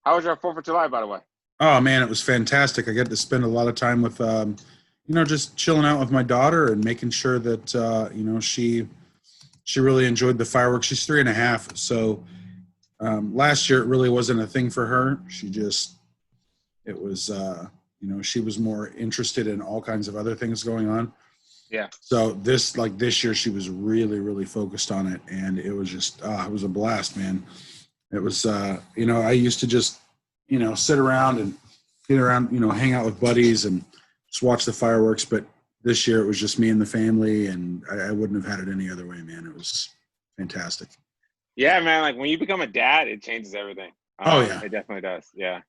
How was your 4th of July, by the way? Oh man, it was fantastic. I get to spend a lot of time with, just chilling out with my daughter and making sure that she really enjoyed the fireworks. She's 3.5, so last year it really wasn't a thing for her. It was she was more interested in all kinds of other things going on. Yeah. So this year she was really really focused on it, and it was just it was a blast, man. It was I used to just sit around and get around, hang out with buddies and just watch the fireworks. But this year it was just me and the family, and I wouldn't have had it any other way, man. It was fantastic. Yeah, man. Like when you become a dad, it changes everything. Oh yeah, It definitely does. Yeah.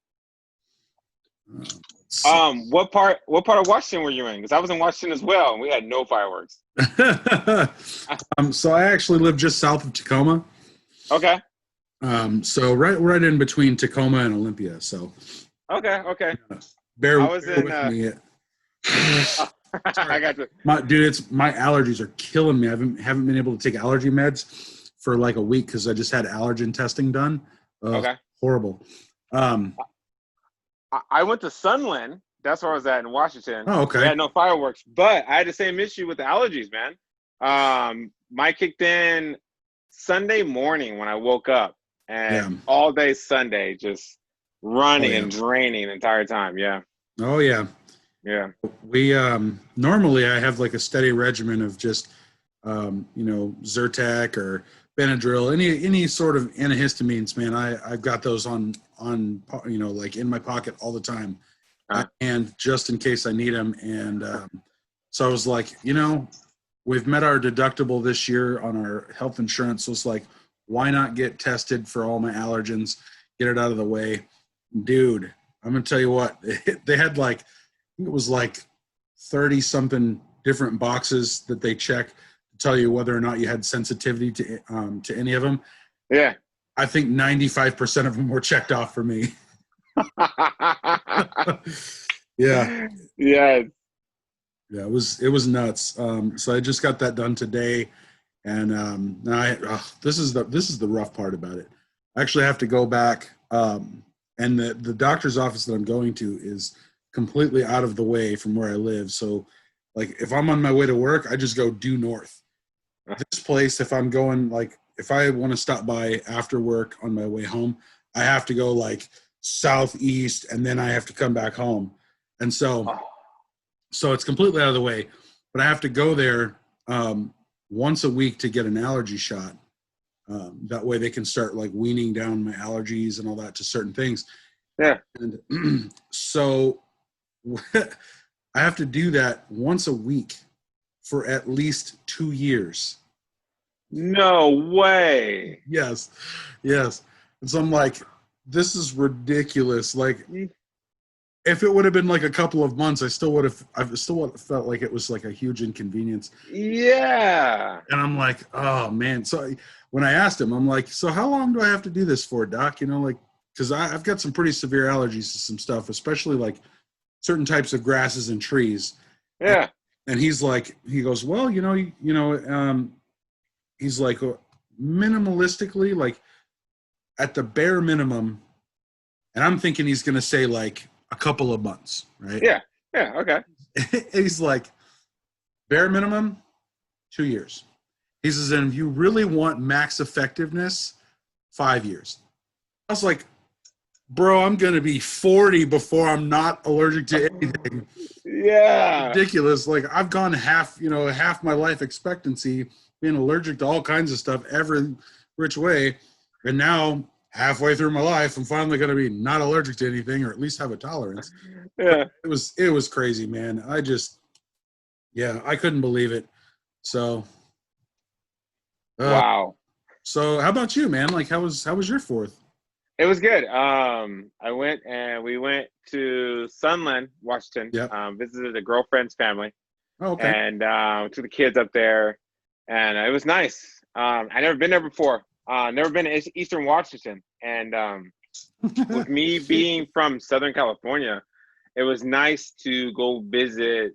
uh, What part of Washington were you in? Because I was in Washington as well, and we had no fireworks. so I actually live just south of Tacoma. Okay. So right in between Tacoma and Olympia. So Okay. bear I was with in. me. I got you. My allergies are killing me. I haven't been able to take allergy meds for like a week because I just had allergen testing done. Okay. Horrible. I went to Sunland. That's where I was at in Washington. Oh, okay. We had no fireworks, but I had the same issue with the allergies, man. Mine kicked in Sunday morning when I woke up, and all day Sunday just running and draining the entire time. Yeah. Oh yeah. Yeah. We normally I have like a steady regimen of just Zyrtec or Benadryl, any sort of antihistamines, man. I've got those on like in my pocket all the time, and just in case I need them. And so I was like, we've met our deductible this year on our health insurance, so it's like, why not get tested for all my allergens, get it out of the way, dude. I'm gonna tell you what, they had like, it was like 30 something different boxes that they check to tell you whether or not you had sensitivity to any of them. Yeah. I think 95% of them were checked off for me. Yeah. Yeah. Yeah, it was nuts. So I just got that done today, and this is the rough part about it. I actually have to go back, and the doctor's office that I'm going to is completely out of the way from where I live. So, like, if I'm on my way to work, I just go due north. This place, if I'm going, like, if I want to stop by after work on my way home, I have to go like southeast, and then I have to come back home, and so it's completely out of the way. But I have to go there once a week to get an allergy shot. That way they can start like weaning down my allergies and all that to certain things. Yeah. And so I have to do that once a week for at least 2 years. No way. Yes. And so I'm like, this is ridiculous. Like, if it would have been like a couple of months, I still would have felt like it was like a huge inconvenience. Yeah. And I'm like, oh man. So when I asked him, I'm like, so how long do I have to do this for, doc? Because I've got some pretty severe allergies to some stuff, especially like certain types of grasses and trees. Yeah. And he's like, he goes, well, he's like, minimalistically, like at the bare minimum, and I'm thinking he's going to say like a couple of months, right? Yeah. Okay. He's like, bare minimum, 2 years. He says, and if you really want max effectiveness, 5 years. I was like, bro, I'm going to be 40 before I'm not allergic to anything. Yeah. Ridiculous. Like, I've gone half my life expectancy being allergic to all kinds of stuff every which way. And now, halfway through my life, I'm finally going to be not allergic to anything, or at least have a tolerance. Yeah. But it was crazy, man. I couldn't believe it. So, wow. So how about you, man? Like, how was your 4th? It was good. We went to Sunland, Washington. Yep. Visited a girlfriend's family. Oh, okay. And took the kids up there, and it was nice. I never been there before. Never been to Eastern Washington, and with me being from Southern California, it was nice to go visit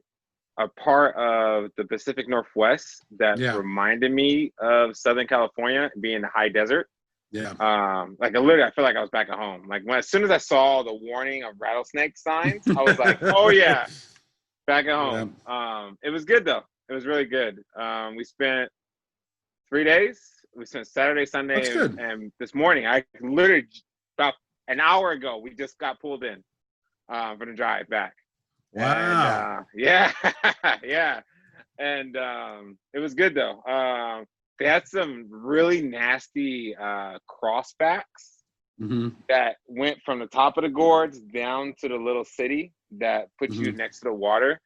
a part of the Pacific Northwest that reminded me of Southern California being the high desert. Yeah. Like literally, I feel like I was back at home. Like as soon as I saw the warning of rattlesnake signs, I was like, oh yeah, back at Yeah. home. It was good though. It was really good. We spent 3 days. We spent Saturday, That's Sunday, good. and this morning. I literally about an hour ago, we just got pulled in for the drive back. And Wow. yeah, yeah, and it was good though. They had some really nasty crossbacks Hmm. that went from the top of the gorge down to the little city that puts you Hmm. next to the water.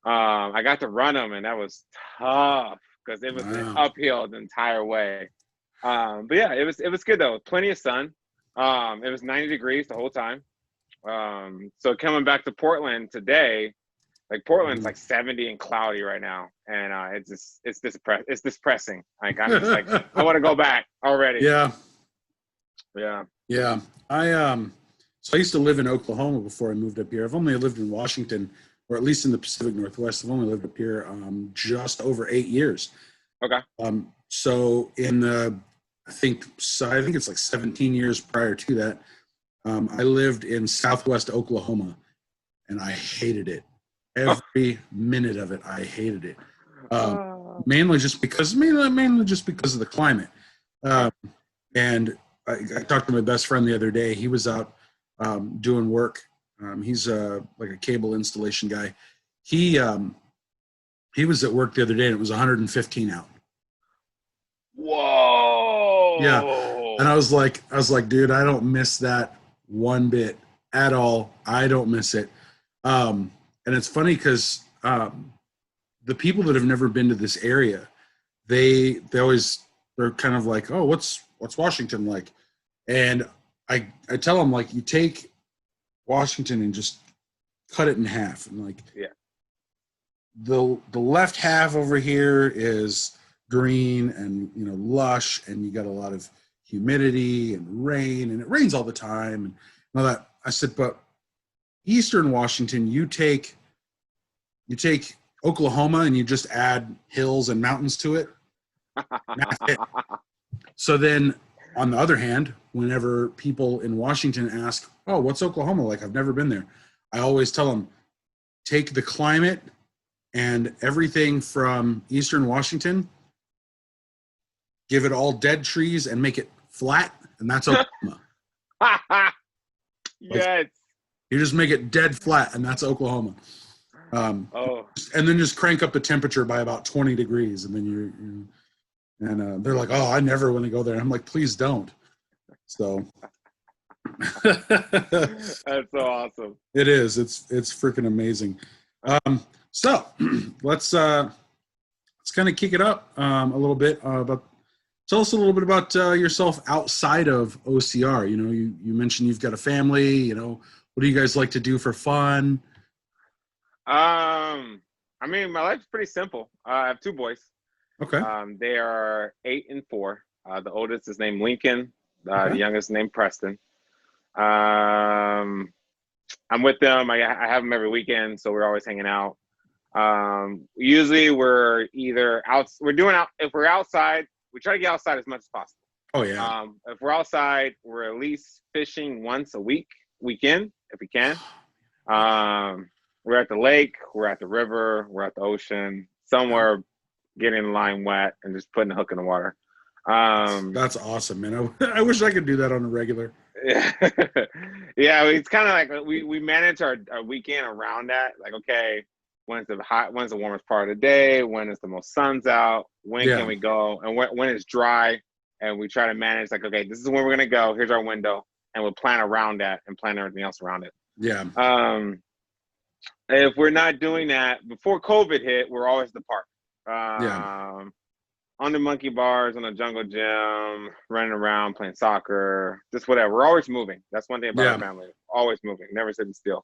I got to run them, and that was tough because it was an Wow. uphill the entire way. But yeah, it was good though. Plenty of sun. It was 90 degrees the whole time. So coming back to Portland today, like Portland's Mhm. like 70 and cloudy right now, and it's depressing. Like I'm just like I want to go back already. Yeah. Yeah. Yeah. So I used to live in Oklahoma before I moved up here. I've only lived in Washington, or at least in the Pacific Northwest. I've only lived up here just over 8 years. Okay. So in the, I think it's like 17 years prior to that, I lived in Southwest Oklahoma, and I hated it. Every minute of it, I hated it. Um, Oh. mainly just because of the climate. Okay. And I talked to my best friend the other day. He was out doing work. He's like a cable installation guy. He was at work the other day, and it was 115 out. Yeah, and Whoa. I was like, dude, I don't miss that one bit at all. I don't miss it. And it's funny because the people that have never been to this area, they're kind of like, oh, what's Washington like? And I tell them, like, you take Washington and just cut it in half, and like Yeah. the left half over here is green and lush, and you got a lot of humidity and rain, and it rains all the time and all that. I said, but Eastern Washington, you take Oklahoma and you just add hills and mountains to it. That's it. So then, on the other hand, whenever people in Washington ask, "Oh, what's Oklahoma like? I've never been there," I always tell them, take the climate and everything from Eastern Washington, give it all dead trees and make it flat, and that's Oklahoma. Like, Yes. you just make it dead flat, and that's Oklahoma. Oh. And then just crank up the temperature by about 20 degrees, and then and they're like, "Oh, I never want to go there." And I'm like, "Please don't." So That's so awesome. it is. It's freaking amazing. So let's kind of kick it up a little bit about. Tell us a little bit about yourself outside of OCR. You mentioned you've got a family. What do you guys like to do for fun? I mean, my life's pretty simple. I have two boys. Okay. They are 8 and 4. The oldest is named Lincoln. The Okay. youngest is named Preston. I'm with them. I have them every weekend, so we're always hanging out. Usually we're either out. If we're outside, we try to get outside as much as possible. Oh yeah. If we're outside, we're at least fishing once a weekend, if we can. We're at the lake, we're at the river, we're at the ocean, somewhere getting the line wet and just putting the hook in the water. That's awesome, man. I wish I could do that on a regular. Yeah, yeah. It's kind of like we manage our weekend around that. Like, okay, when's the warmest part of the day? When is the most sun's out? When Yeah. can we go? And when it's dry, and we try to manage like, okay, this is when we're gonna go. Here's our window, and we'll plan around that and plan everything else around it. Yeah. If we're not doing that, before COVID hit, we're always at the park. Yeah. On the monkey bars, on the jungle gym, running around, playing soccer, just whatever. We're always moving. That's one thing about our family. Always moving, never sitting still.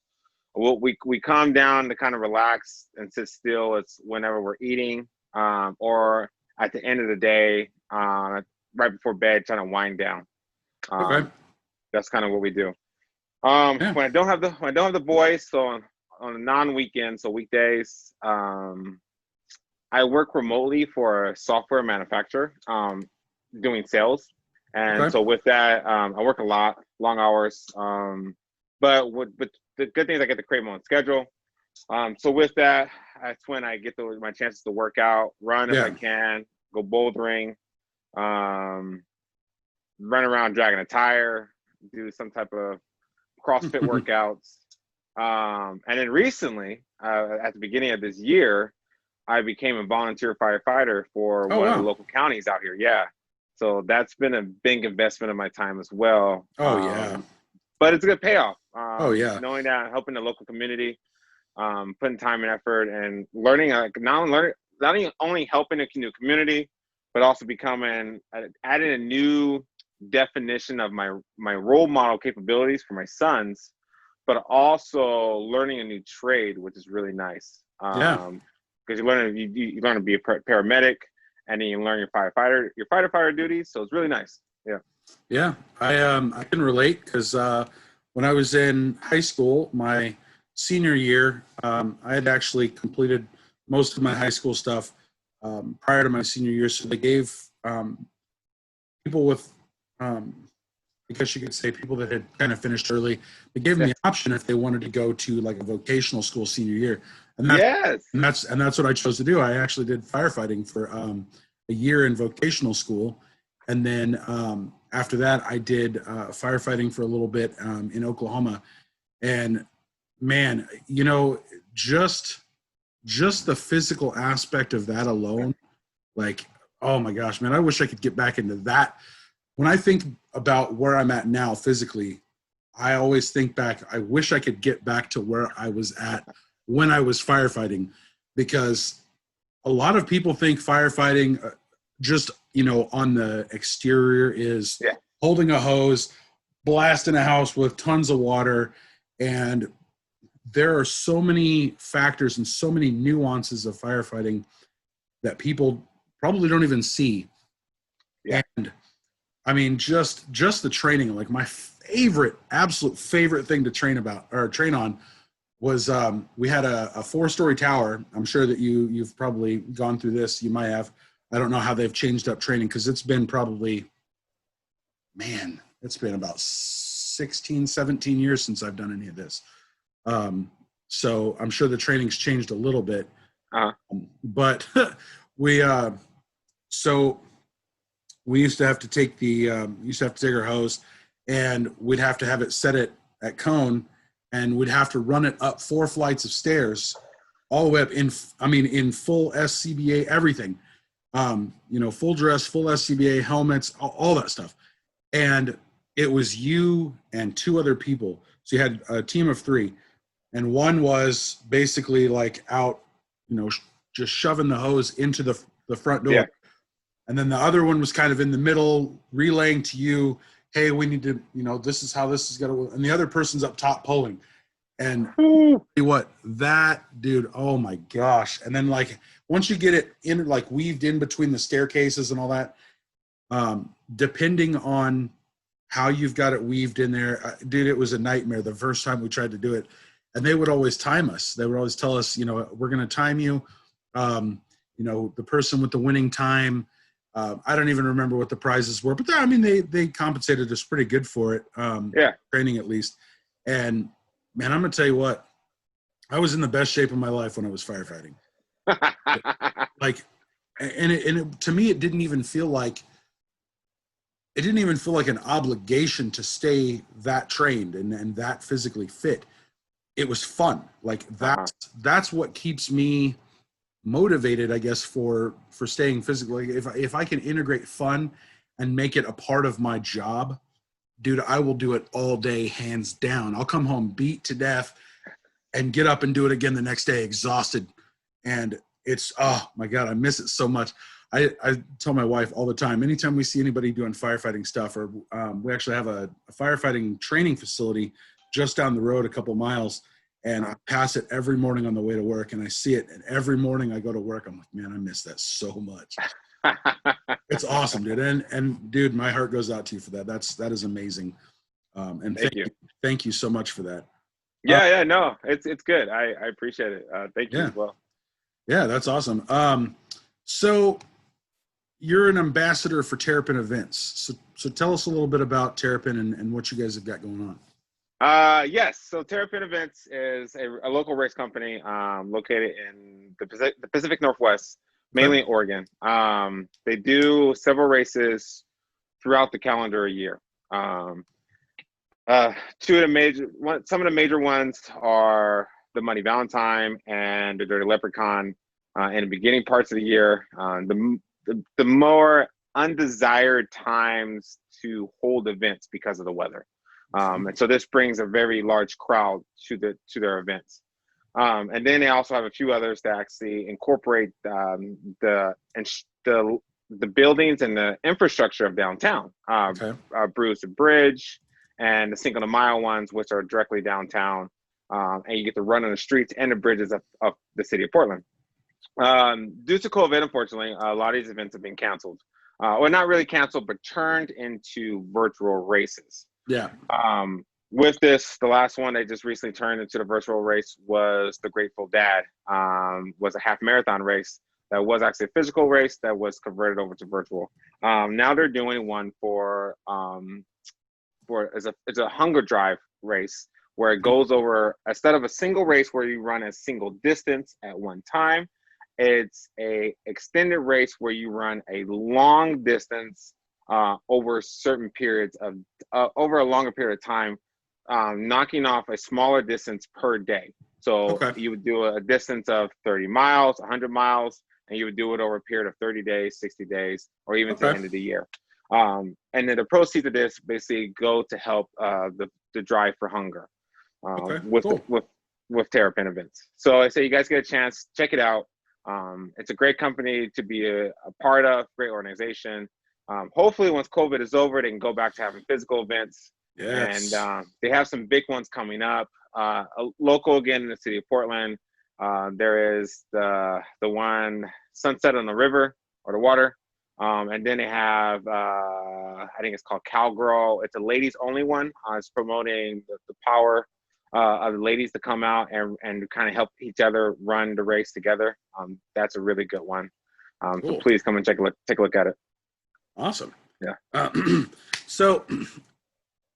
We calm down to kind of relax and sit still. It's whenever we're eating, or at the end of the day, right before bed, trying to wind down. Okay. That's kind of what we do. Yeah. When I don't have the boys, so on a non-weekend, so weekdays, I work remotely for a software manufacturer, doing sales. And Okay. so with that, I work a lot, long hours. But with the good thing is I get to create my own schedule. So with that, that's when I get my chances to work out, run if I Yeah. can, go bouldering, um, run around dragging a tire, do some type of CrossFit workouts. And then recently, at the beginning of this year, I became a volunteer firefighter for Oh, one of the wow. local counties out here. Yeah. So that's been a big investment of my time as well. Oh, yeah. But it's a good payoff. Oh, yeah. Knowing that, helping the local community, putting time and effort, and learning, not only helping the community, but also adding a new definition of my role model capabilities for my sons, but also learning a new trade, which is really nice. Yeah. Because you learn to be a paramedic, and then you learn your firefighter duties. So it's really nice. Yeah. Yeah. I can relate because when I was in high school, my senior year, I had actually completed most of my high school stuff prior to my senior year. So they gave people with, I guess you could say, people that had kind of finished early, they gave them Yeah. the option if they wanted to go to like a vocational school senior year, and Yes. that's what I chose to do. I actually did firefighting for a year in vocational school, and then after that, I did firefighting for a little bit in Oklahoma. And man, just the physical aspect of that alone, like, oh my gosh, man, I wish I could get back into that. When I think about where I'm at now physically, I always think back, I wish I could get back to where I was at when I was firefighting, because a lot of people think firefighting just, on the exterior is Yeah. holding a hose, blasting a house with tons of water. And there are so many factors and so many nuances of firefighting that people probably don't even see. Yeah. And I mean, just the training, like my absolute favorite thing to train on was we had a 4-story tower. I'm sure that you've probably gone through this. You might have. I don't know how they've changed up training, because it's been it's been about 16, 17 years since I've done any of this. So I'm sure the training's changed a little bit. Uh-huh. But we used to have to take our hose, and we'd have to have it set it at cone, and we'd have to run it up 4 flights of stairs all the way up in full SCBA, everything, full dress, full SCBA, helmets, all that stuff. And it was you and 2 other people. So you had a team of 3, and one was basically like out, just shoving the hose into the front door. Yeah. And then the other one was kind of in the middle, relaying to you, hey, we need to, this is how this is going to, and the other person's up top pulling. And what, that dude, oh my gosh. And then like, once you get it in, like weaved in between the staircases and all that, depending on how you've got it weaved in there, dude, it was a nightmare the first time we tried to do it. And they would always time us. They would always tell us, we're going to time you. The person with the winning time, I don't even remember what the prizes were, but they compensated us pretty good for it. Training at least. And man, I'm going to tell you what, I was in the best shape of my life when I was firefighting. To me, it didn't even feel like an obligation to stay that trained and that physically fit. It was fun. Like that's what keeps me motivated, I guess, for staying physically. If I can integrate fun and make it a part of my job, dude, I will do it all day, hands down. I'll come home beat to death and get up and do it again the next day, exhausted. And it's, oh my God, I miss it so much. I tell my wife all the time, anytime we see anybody doing firefighting stuff, or we actually have a firefighting training facility just down the road a couple miles, and I pass it every morning on the way to work, and I see it, and every morning I go to work, I'm like, man, I miss that so much. It's awesome, dude. And dude, my heart goes out to you for that. That is amazing. And thank you so much for that. Yeah, no, it's good. I appreciate it. Thank you as well. Yeah, that's awesome. So you're an ambassador for Terrapin Events. So tell us a little bit about Terrapin and what you guys have got going on. Yes. So Terrapin Events is a local race company located in the Pacific Northwest, mainly in Oregon. They do several races throughout the calendar a year. Some of the major ones are the Muddy Valentine and the Dirty Leprechaun in the beginning parts of the year. The more undesired times to hold events because of the weather. And so this brings a very large crowd to their events. And then they also have a few others that actually incorporate the buildings and the infrastructure of downtown. Bruce Bridge and the Cinco de Mayo ones, which are directly downtown. And you get to run on the streets and the bridges of the city of Portland. Due to COVID, unfortunately, a lot of these events have been canceled. Well, not really canceled, but turned into virtual races. Yeah. With this, the last one they just recently turned into the virtual race was the Grateful Dad. Was a half marathon race that was actually a physical race that was converted over to virtual. Now they're doing one it's a hunger drive race where it goes over, instead of a single race where you run a single distance at one time, it's a extended race where you run a long distance over certain periods of over a longer period of time, knocking off a smaller distance per day. So you would do a distance of 30 miles, 100 miles, and you would do it over a period of 30 days, 60 days, or even to the end of the year. And then the proceeds of this basically go to help the drive for hunger with Terrapin Events. So I say you guys get a chance, check it out. It's a great company to be a part of, great organization. Hopefully once COVID is over, they can go back to having physical events. Yes. And they have some big ones coming up. Local again in the city of Portland. There is the one Sunset on the River or the water. And then they have, I think it's called Cowgirl. It's a ladies only one. It's promoting the power of the ladies to come out and kind of help each other run the race together. That's a really good one. So please come and take a look at it. Awesome. Yeah. So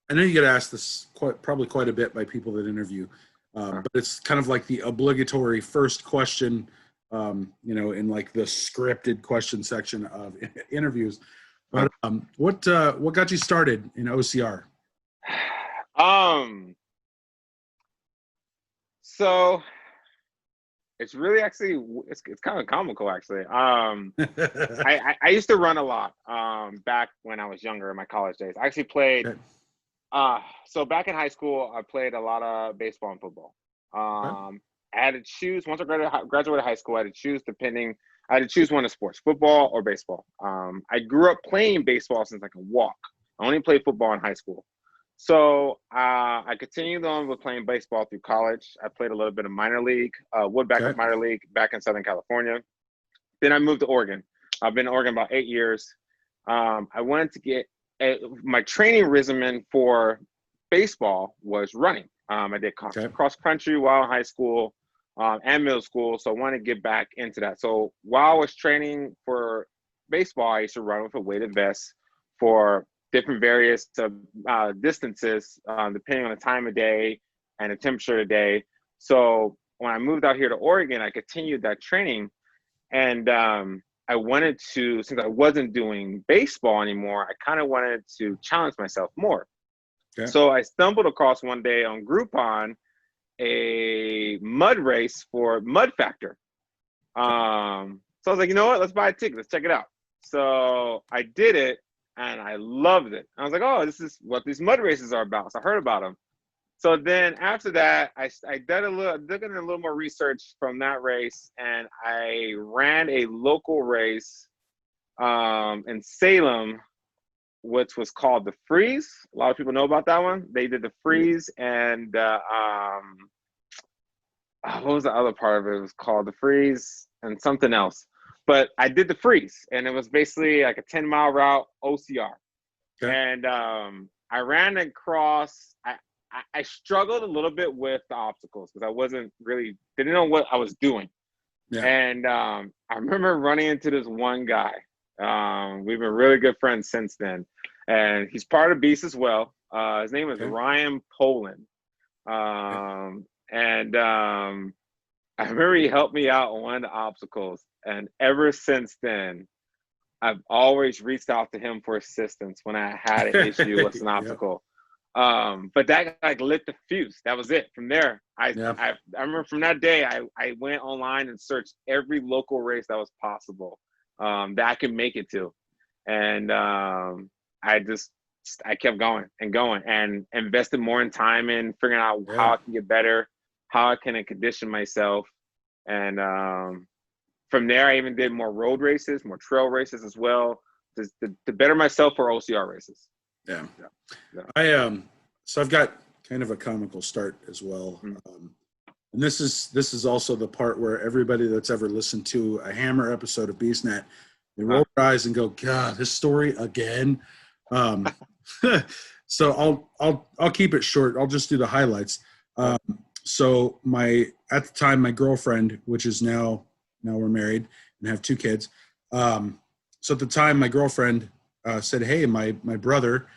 I know you get asked this probably quite a bit by people that interview, but it's kind of like the obligatory first question, in like the scripted question section of interviews. But what got you started in OCR? So it's really actually it's kind of comical actually. I used to run a lot back when I was younger in my college days. I actually played. So back in high school, I played a lot of baseball and football. I had to choose once I graduated high school. I had to choose one of sports, football or baseball. I grew up playing baseball since I could walk. I only played football in high school. So I continued on with playing baseball through college. I played a little bit of minor league, minor league back in Southern California. Then I moved to Oregon. I've been in Oregon about 8 years. I wanted to get my training regimen for baseball was running. I did cross country while in high school and middle school. So I wanted to get back into that. So while I was training for baseball, I used to run with a weighted vest for different various distances, depending on the time of day and the temperature of the day. So when I moved out here to Oregon, I continued that training. And I wanted to, since I wasn't doing baseball anymore, I kind of wanted to challenge myself more. So I stumbled across one day on Groupon a mud race for Mud Factor. So I was like, you know what? Let's buy a ticket. Let's check it out. So I did it. And I loved it. I was like, oh, this is what these mud races are about. So I heard about them. So then after that, I did a little more research from that race, and I ran a local race in Salem, which was called the Freeze. A lot of people know about that one. They did the Freeze, and what was the other part of it? It was called the Freeze and something else. But I did the Freeze, and it was basically like a 10-mile route OCR. And I ran across. I struggled a little bit with the obstacles because I didn't know what I was doing. And I remember running into this one guy. We've been really good friends since then. and he's part of Beast as well. His name is Okay. Ryan Poland. And I remember he helped me out on one of the obstacles, and ever since then, I've always reached out to him for assistance when I had an issue with an Yeah. obstacle. But that like lit the fuse. That was it. From there, Yeah. I remember from that day, I went online and searched every local race that was possible that I could make it to, and I kept going and going and invested more in time in figuring out Yeah. how I can get better, how I can condition myself, and from there I even did more road races, more trail races as well, to better myself for OCR races. Yeah. Yeah. So I've got kind of a comical start as well. And this is also the part where everybody that's ever listened to a Hammer episode of BeastNet, they roll their eyes and go, God, this story again. So I'll keep it short. I'll just do the highlights. So at the time, my girlfriend, which is now we're married and have 2 kids. So at the time, my girlfriend said, hey, my brother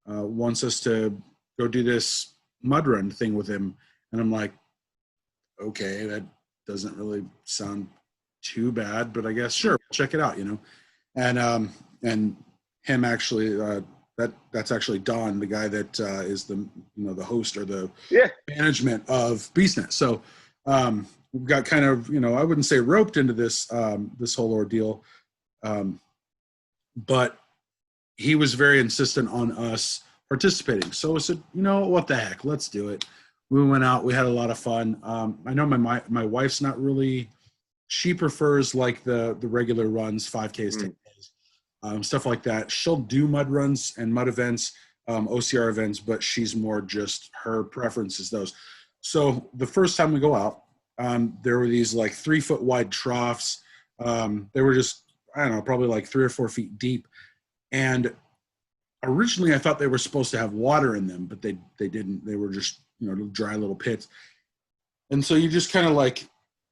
wants us to go do this mud run thing with him. And I'm like, okay, that doesn't really sound too bad, but I guess sure, check it out, and him actually that's actually Don, the guy that is the host or the management of BeastNet. So we've got kind of I wouldn't say roped into this this whole ordeal, but he was very insistent on us participating. So I said, what the heck, let's do it. We went out. We had a lot of fun. I know my wife's not really. She prefers like the regular runs, 5Ks, 10Ks, stuff like that. She'll do mud runs and mud events, OCR events, but she's more just her preference is those. So the first time we go out, there were these like 3-foot wide troughs. They were just, I don't know, probably like 3 or 4 feet deep. And originally I thought they were supposed to have water in them, but they didn't. They were just dry little pits. And so you just kind of like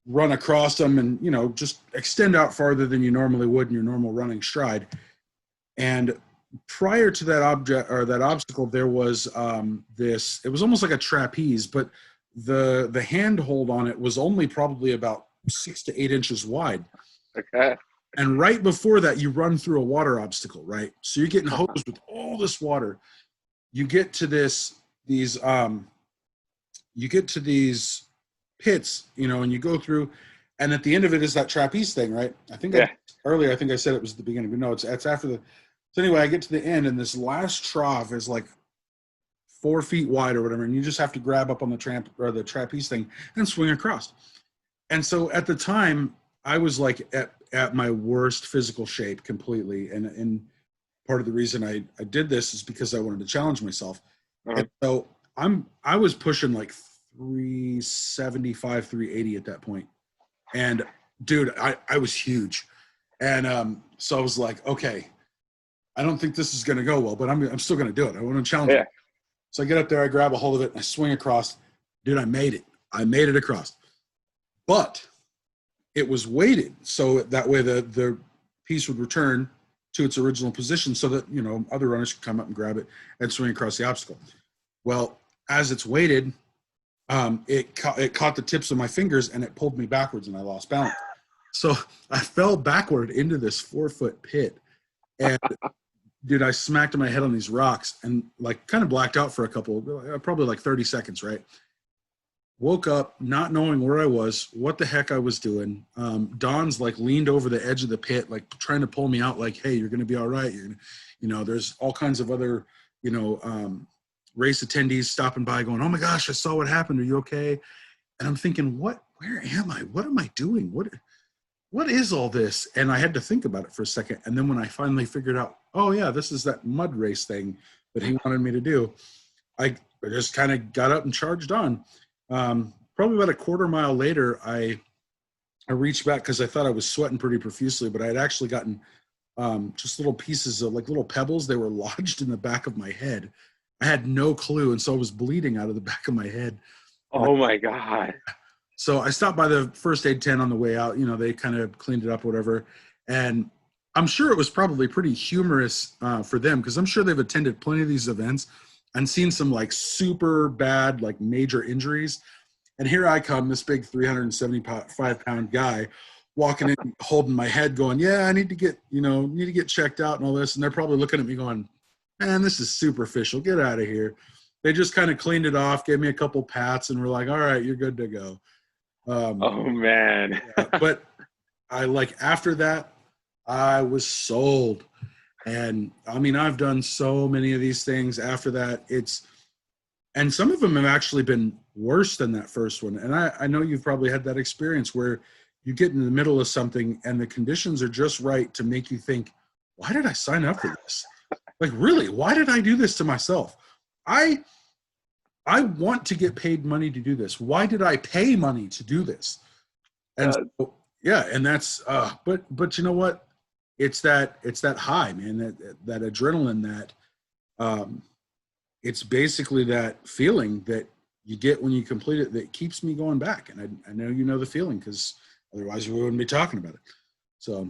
run across them and just extend out farther than you normally would in your normal running stride. And prior to that obstacle, there was this. It was almost like a trapeze, but the handhold on it was only probably about 6 to 8 inches wide. Okay. And right before that, you run through a water obstacle, right? So you're getting hosed with all this water. You get to these pits, and you go through, and at the end of it is that trapeze thing, right? Earlier, I think I said it was the beginning, but no, it's after the. So anyway, I get to the end, and this last trough is like 4 feet wide or whatever, and you just have to grab up on the trapeze thing and swing across. And so at the time, I was like at my worst physical shape completely, and part of the reason I did this is because I wanted to challenge myself. Uh-huh. And so I was pushing like 375, 380 at that point. And dude, I was huge. And so I was like, okay, I don't think this is going to go well, but I'm still going to do it. I want to challenge it. So I get up there, I grab a hold of it, and I swing across. Dude, I made it. I made it across. But it was weighted, so that way the piece would return to its original position so that, other runners could come up and grab it and swing across the obstacle. Well, as it's weighted, it caught the tips of my fingers and it pulled me backwards and I lost balance. So I fell backward into this 4-foot pit. And dude, I smacked my head on these rocks and like kind of blacked out for a couple, probably like 30 seconds, right? Woke up not knowing where I was, what the heck I was doing. Don's like leaned over the edge of the pit, like trying to pull me out, like, hey, you're going to be all right. There's all kinds of other, race attendees stopping by going, oh my gosh, I saw what happened. Are you okay? And I'm thinking, where am I? What am I doing? What is all this? And I had to think about it for a second. And then when I finally figured out, oh yeah, this is that mud race thing that he wanted me to do, I just kind of got up and charged on. Probably about a quarter mile later, I reached back because I thought I was sweating pretty profusely, but I had actually gotten just little pieces of like little pebbles. They were lodged in the back of my head. I had no clue, and so I was bleeding out of the back of my head. Oh my God. So I stopped by the first aid tent on the way out. They kind of cleaned it up, whatever. And I'm sure it was probably pretty humorous for them, because I'm sure they've attended plenty of these events and seen some like super bad, like major injuries. And here I come, this big 375-pound guy, walking in, holding my head, going, "Yeah, I need to get checked out and all this." And they're probably looking at me going, "Man, this is superficial. Get out of here." They just kind of cleaned it off, gave me a couple pats, and were like, "All right, you're good to go." Oh man. Yeah, but I like after that, I was sold. And I mean, I've done so many of these things after that. And some of them have actually been worse than that first one. And I know you've probably had that experience where you get in the middle of something and the conditions are just right to make you think, why did I sign up for this? Like, really, why did I do this to myself? I want to get paid money to do this. Why did I pay money to do this? And so, yeah, and that's but you know what? It's that high, man, that adrenaline, that it's basically that feeling that you get when you complete it that keeps me going back. And I know you know the feeling, because otherwise we wouldn't be talking about it. So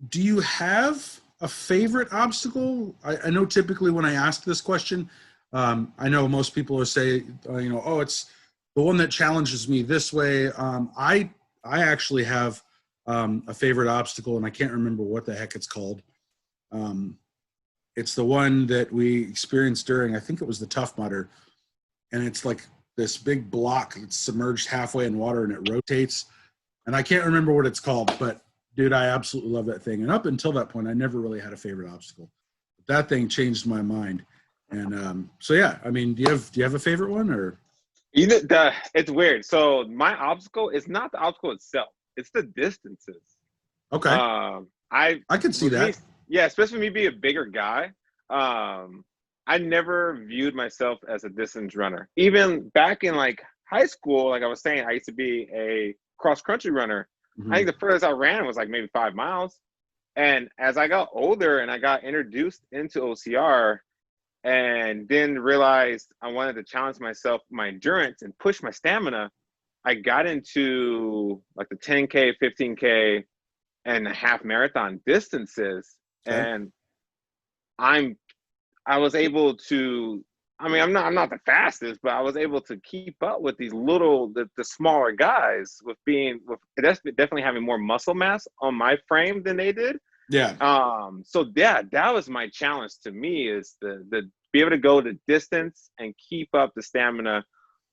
do you have a favorite obstacle? I know typically when I ask this question, I know most people are saying, oh, it's the one that challenges me this way. I actually have a favorite obstacle, and I can't remember what the heck it's called. It's the one that we experienced during, I think it was the Tough Mudder, and it's like this big block that's submerged halfway in water and it rotates. And I can't remember what it's called, but dude, I absolutely love that thing. And up until that point, I never really had a favorite obstacle. But that thing changed my mind. And so yeah, I mean, do you have a favorite one, or? It's weird. So my obstacle is not the obstacle itself; it's the distances. Okay. I could see that. Yeah, especially me being a bigger guy. I never viewed myself as a distance runner. Even back in like high school, like I was saying, I used to be a cross country runner. Mm-hmm. I think the furthest I ran was like maybe 5 miles. And as I got older and I got introduced into OCR, and then realized I wanted to challenge myself, my endurance, and push my stamina, I got into like the 10K, 15K, and the half marathon distances. Okay. And I was able to, I mean, I'm not the fastest, but I was able to keep up with these the smaller guys with definitely having more muscle mass on my frame than they did. Yeah. So yeah, that was my challenge to me, is the be able to go the distance and keep up the stamina,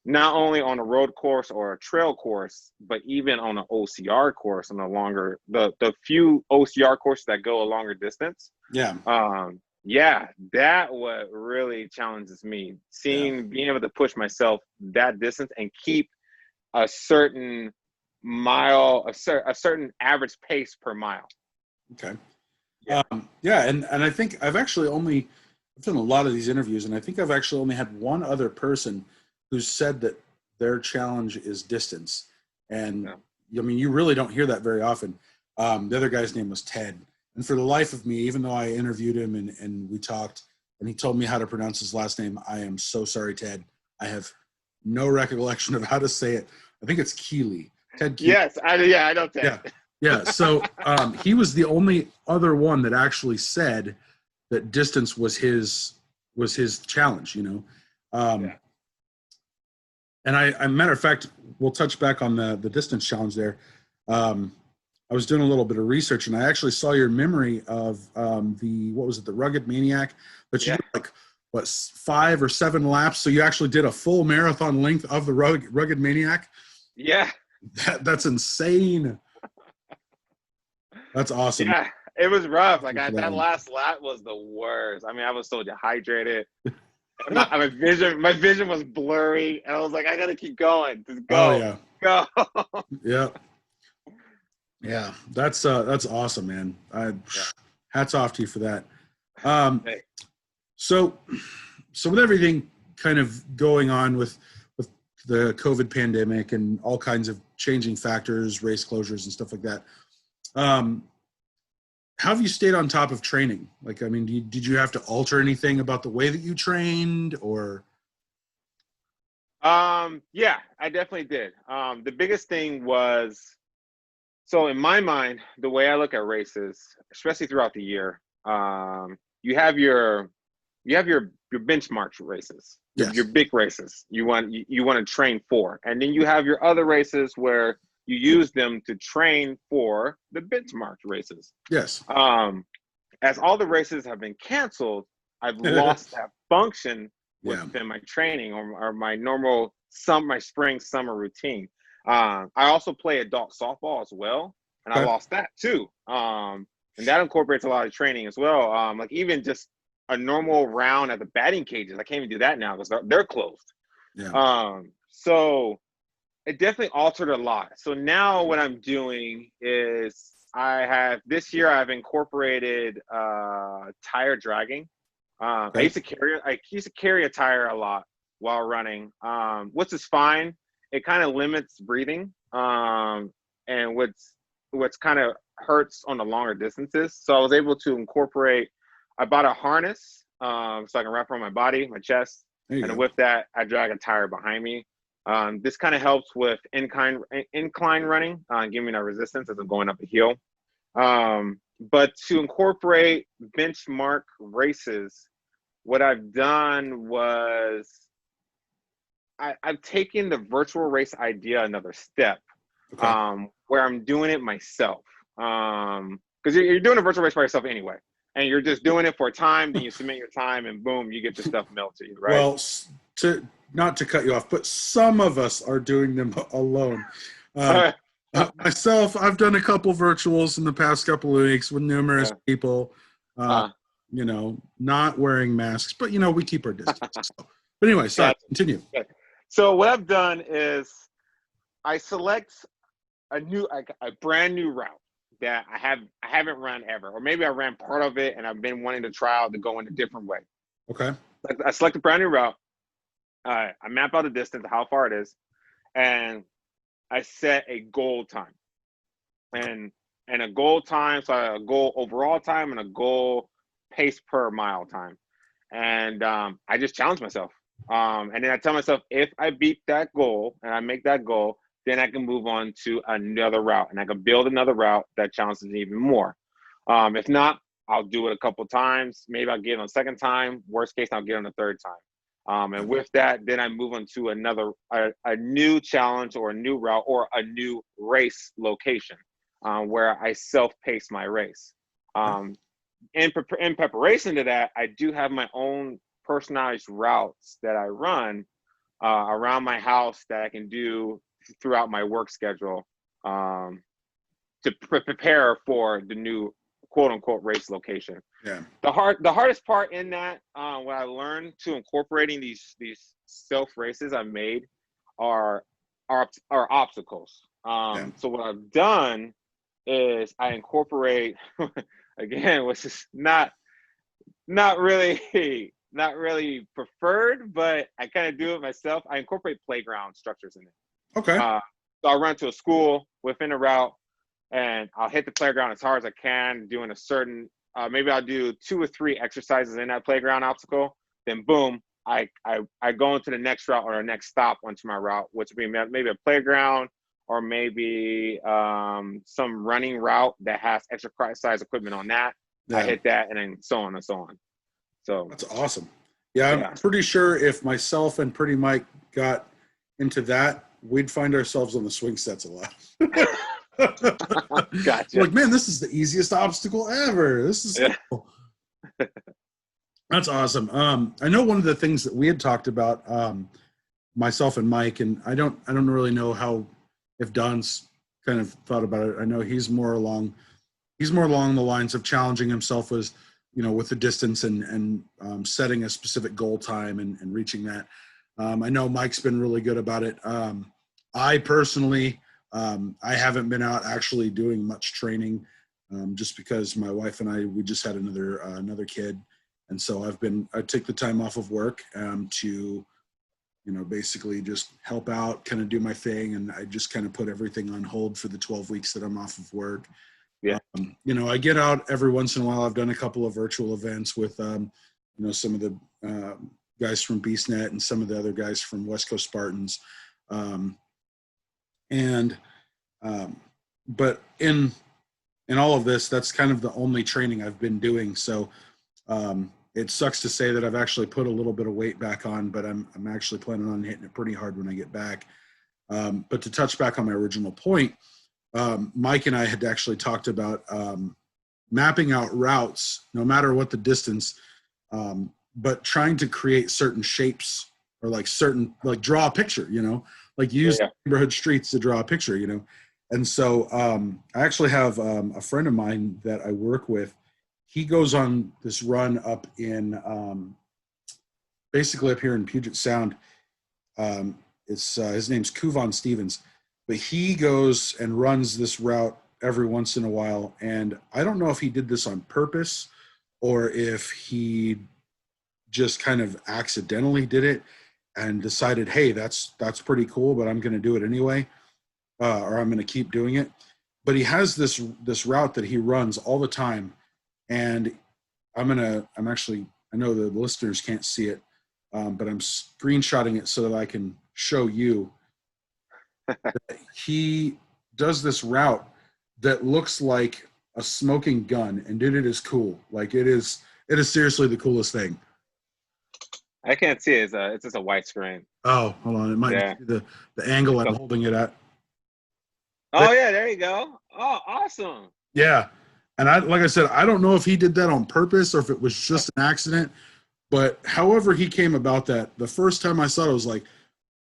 not only on a road course or a trail course, but even on an OCR course, on the few OCR courses that go a longer distance. Yeah. Yeah, that what really challenges me, being able to push myself that distance and keep a certain mile, a certain average pace per mile. Okay. Yeah. And I think I've done a lot of these interviews, and I think I've actually only had one other person who said that their challenge is distance. And I mean, you really don't hear that very often. The other guy's name was Ted. And for the life of me, even though I interviewed him and we talked and he told me how to pronounce his last name, I am so sorry, Ted. I have no recollection of how to say it. I think it's Keeley. Ted Keeley. Yes, I know Ted. Yeah. So he was the only other one that actually said that distance was his challenge, And matter of fact, we'll touch back on the distance challenge there. I was doing a little bit of research, and I actually saw your memory of the Rugged Maniac, but you did like 5 or 7 laps. So you actually did a full marathon length of the Rugged Maniac. Yeah. That's insane. That's awesome. Yeah, it was rough. Like that last lap was the worst. I mean, I was so dehydrated. my vision was blurry, and I was like, I gotta keep going. Just go. Oh yeah. Go. Yeah. Yeah, that's awesome, man. Hats off to you for that. So with everything kind of going on with the COVID pandemic and all kinds of changing factors, race closures and stuff like that, how have you stayed on top of training? Like, I mean, did you have to alter anything about the way that you trained, or? Yeah, I definitely did. The biggest thing was So in my mind, the way I look at races, especially throughout the year, you have your benchmark races, your Yes. big races you want to train for, and then you have your other races where you use them to train for the benchmark races. Yes. As all the races have been canceled, I've lost that function Yeah. within my training or my normal my spring summer routine. I also play adult softball as well, and I Okay. lost that too. And that incorporates a lot of training as well. Like even just a normal round at the batting cages, I can't even do that now because they're closed. Yeah. So it definitely altered a lot. So now what I'm doing is this year I've incorporated tire dragging. Okay. I used to carry a tire a lot while running, which is fine. It kind of limits breathing, and what's kind of hurts on the longer distances. So I was able to incorporate. I bought a harness so I can wrap around my body, my chest, There you and go. with that, I drag a tire behind me. This kind of helps with incline running, giving me that resistance as I'm going up a hill. But to incorporate benchmark races, what I've done was I've taken the virtual race idea another step, Okay. where I'm doing it myself. Because you're doing a virtual race by yourself anyway, and you're just doing it for a time. Then you submit your time, and boom, you get your stuff mailed to you, right? Well, to not to cut you off, but some of us are doing them alone. Myself, I've done a couple virtuals in the past couple of weeks with numerous people, not wearing masks, but we keep our distance. So. But anyway, sorry, continue. So what I've done is I select a brand new route that I haven't run ever, or maybe I ran part of it and I've been wanting to try out to go in a different way. Okay. I select a brand new route. I map out the distance, how far it is, and I set a goal time. And a goal time, so a goal overall time and a goal pace per mile time. And I just challenge myself. And then I tell myself, if I beat that goal and I make that goal, then I can move on to another route and I can build another route that challenges me even more. If not, I'll do it a couple times. Maybe I'll get it on the second time. Worst case, I'll get it on the third time. And with that, then I move on to a new challenge or a new route or a new race location where I self-pace my race. In preparation to that, I do have my own personalized routes that I run around my house that I can do throughout my work schedule to prepare for the new quote unquote race location. Yeah. The hardest part in that, what I learned to incorporating these self races I made are obstacles. So what I've done is I incorporate again, which is not really preferred, but I kind of do it myself. I incorporate playground structures in it. Okay. So I'll run to a school within a route, and I'll hit the playground as hard as I can, doing a certain. Maybe I'll do 2 or 3 exercises in that playground obstacle. Then boom, I go into the next route or the next stop onto my route, which would be maybe a playground or maybe some running route that has exercise equipment on that. Yeah. I hit that, and then so on and so on. So that's awesome. Yeah, I'm pretty sure if myself and Pretty Myke got into that, we'd find ourselves on the swing sets a lot. Gotcha. Like, man, this is the easiest obstacle ever. This is cool. That's awesome. I know one of the things that we had talked about, myself and Myke, and I don't really know if Don's kind of thought about it. I know he's more along the lines of challenging himself with the distance and setting a specific goal time and reaching that. I know Mike's been really good about it. I personally, I haven't been out actually doing much training just because my wife and we just had another kid. And so I took the time off of work to, basically just help out, kind of do my thing. And I just kind of put everything on hold for the 12 weeks that I'm off of work. Yeah. I get out every once in a while. I've done a couple of virtual events with, some of the guys from BeastNet and some of the other guys from West Coast Spartans. but in all of this, that's kind of the only training I've been doing. So it sucks to say that I've actually put a little bit of weight back on, but I'm actually planning on hitting it pretty hard when I get back. But to touch back on my original point, Myke and I had actually talked about mapping out routes, no matter what the distance, but trying to create certain shapes or like draw a picture, like use neighborhood streets to draw a picture, And so I actually have a friend of mine that I work with. He goes on this run up in basically up here in Puget Sound. His name's Kuvon Stevens, but he goes and runs this route every once in a while. And I don't know if he did this on purpose or if he just kind of accidentally did it and decided, hey, that's pretty cool, but I'm going to do it anyway, or I'm going to keep doing it. But he has this route that he runs all the time, and I know the listeners can't see it, but I'm screenshotting it so that I can show you. He does this route that looks like a smoking gun, and dude, it is cool. Like it is seriously the coolest thing. I can't see it. It's just a white screen. Oh, hold on. It might be the angle I'm holding it at. Oh, yeah, there you go. Oh, awesome. Yeah. And like I said, I don't know if he did that on purpose or if it was just an accident, but however he came about that, the first time I saw it, I was like,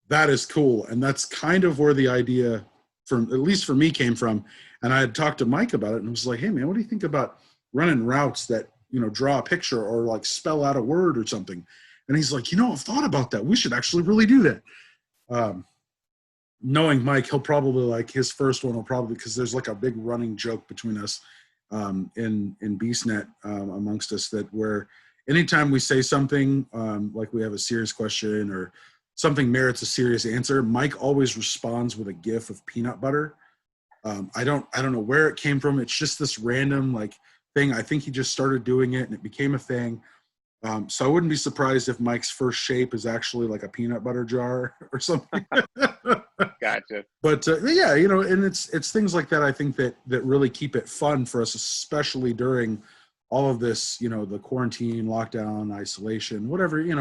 that is cool. And that's kind of where the idea at least for me, came from. And I had talked to Myke about it and was like, hey man, what do you think about running routes that, draw a picture or like spell out a word or something? And he's like, I've thought about that. We should actually really do that. Knowing Myke, he'll probably like his first one will probably, because there's like a big running joke between us in BeastNet amongst us, that where anytime we say something like we have a serious question or something merits a serious answer, Myke always responds with a gif of peanut butter. I don't know where it came from. It's just this random like thing. I think he just started doing it and it became a thing. So I wouldn't be surprised if Myke's first shape is actually like a peanut butter jar or something. Gotcha. But yeah, and it's things like that, I think that really keep it fun for us, especially during all of this, the quarantine, lockdown, isolation, whatever you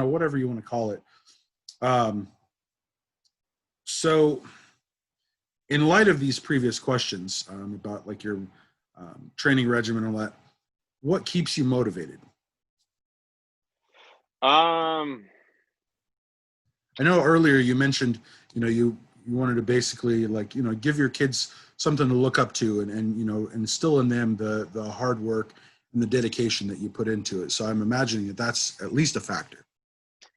want to call it. So in light of these previous questions about like your training regimen and all that, what keeps you motivated? I know earlier you mentioned, you wanted to basically like, give your kids something to look up to and instill in them the hard work and the dedication that you put into it. So I'm imagining that that's at least a factor.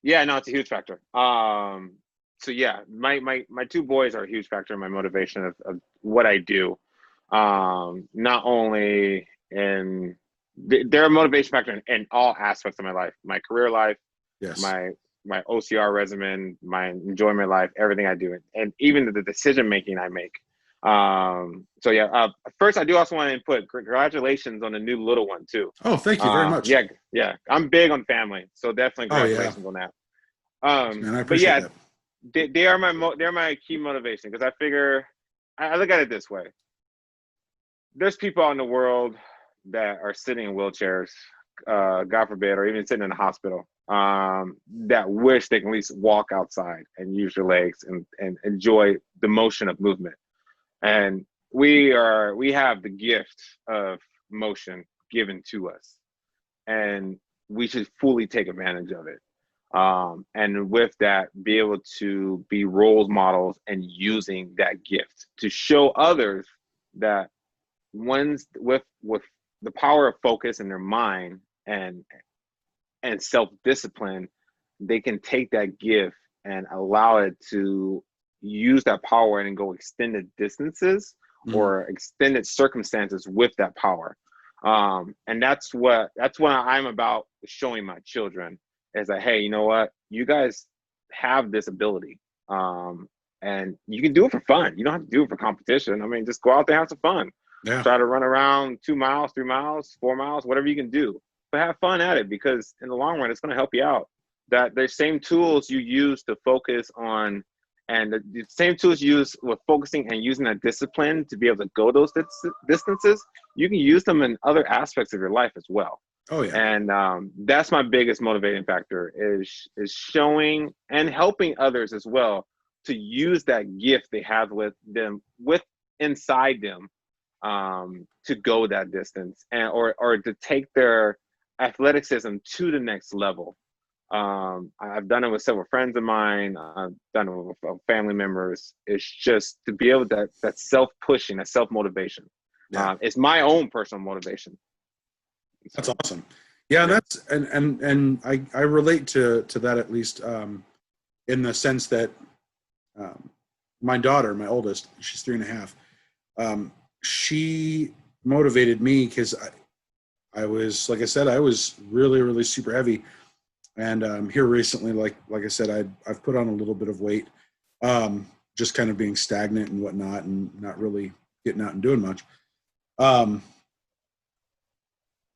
Yeah, no, it's a huge factor. So yeah, my two boys are a huge factor in my motivation of what I do. Not only they're a motivation factor in all aspects of my life, my career life, yes, my OCR regimen, my enjoyment life, everything I do, and even the decision making I make. So yeah, first I do also want to input congratulations on the new little one too. Oh, thank you very much. Yeah, I'm big on family, so definitely congratulations on that. Man, I appreciate that. They are my key motivation, because I figure I look at it this way. There's people out in the world that are sitting in wheelchairs, God forbid, or even sitting in a hospital, that wish they can at least walk outside and use their legs and enjoy the motion of movement. And we have the gift of motion given to us, and we should fully take advantage of it. And with that, be able to be role models and using that gift to show others that one's with the power of focus in their mind and self-discipline, they can take that gift and allow it to use that power and go extended distances or extended circumstances with that power. And that's what I'm about showing my children, is that, hey, you know what? You guys have this ability. And you can do it for fun. You don't have to do it for competition. I mean, just go out there and have some fun. Yeah. Try to run around 2 miles, 3 miles, 4 miles, whatever you can do. But have fun at it, because in the long run, it's going to help you out. That there's same tools you use to focus on And the same tools used with focusing and using that discipline to be able to go those distances, you can use them in other aspects of your life as well. Oh yeah. And that's my biggest motivating factor is showing and helping others as well to use that gift they have with inside them, to go that distance, and or to take their athleticism to the next level. I've done it with several friends of mine. I've done it with family members. It's just to be able to that self-pushing, that self-motivation. Yeah. It's my own personal motivation. That's awesome. Yeah, that's and I relate to that, at least in the sense that my daughter, my oldest, she's 3.5. She motivated me because I was, like I said, I was really super heavy, and here recently, like I said, I've put on a little bit of weight, just kind of being stagnant and whatnot, and not really getting out and doing much.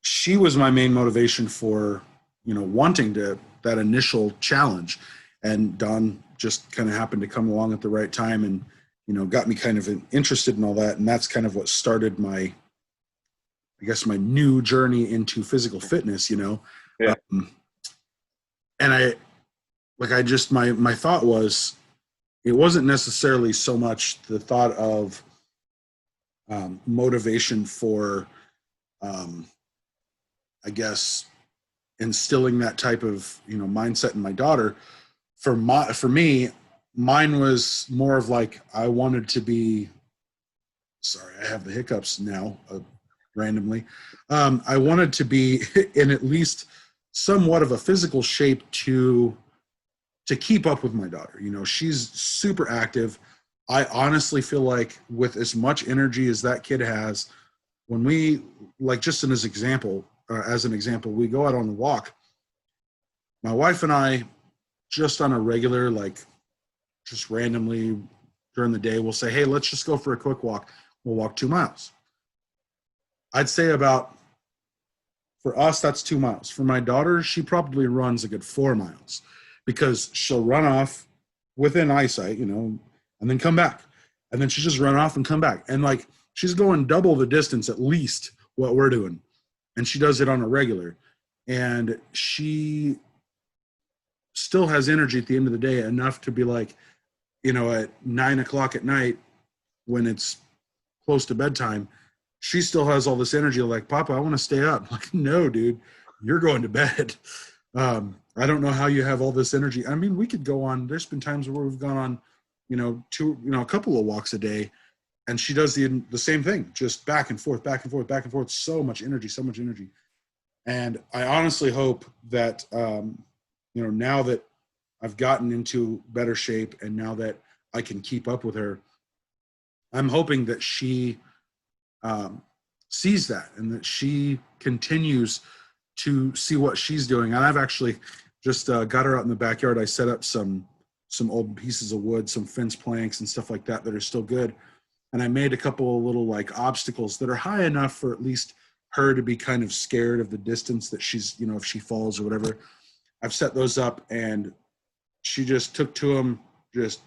She was my main motivation for, wanting that initial challenge. And Don just kind of happened to come along at the right time and, got me kind of interested in all that. And that's kind of what started my new journey into physical fitness, Yeah. And my thought was, it wasn't necessarily so much the thought of motivation for, I guess, instilling that type of mindset in my daughter. For me, mine was more of like, I wanted to be. Sorry, I have the hiccups now, randomly. I wanted to be in at least somewhat of a physical shape to keep up with my daughter. She's super active. I honestly feel like with as much energy as that kid has, when we, like, just as an example, we go out on a walk. My wife and I, just on a regular, like, just randomly during the day, we'll say, hey, let's just go for a quick walk. We'll walk 2 miles. I'd say for us, that's 2 miles. For my daughter, she probably runs a good 4 miles, because she'll run off within eyesight, and then come back. And then she just run off and come back. And like, she's going double the distance at least what we're doing. And she does it on a regular. And she still has energy at the end of the day, enough to be like, at 9 o'clock at night, when it's close to bedtime, she still has all this energy, like, Papa, I want to stay up. I'm like, no, dude, you're going to bed. I don't know how you have all this energy. I mean, we could go on. There's been times where we've gone on, a couple of walks a day, and she does the same thing, just back and forth, back and forth, back and forth. So much energy. And I honestly hope that, now that I've gotten into better shape and now that I can keep up with her, I'm hoping that she sees that and that she continues to see what she's doing. And I've actually just got her out in the backyard. I set up some old pieces of wood, some fence planks and stuff like that are still good. And I made a couple of little like obstacles that are high enough for at least her to be kind of scared of the distance that she's, if she falls or whatever. I've set those up, and she just took to them just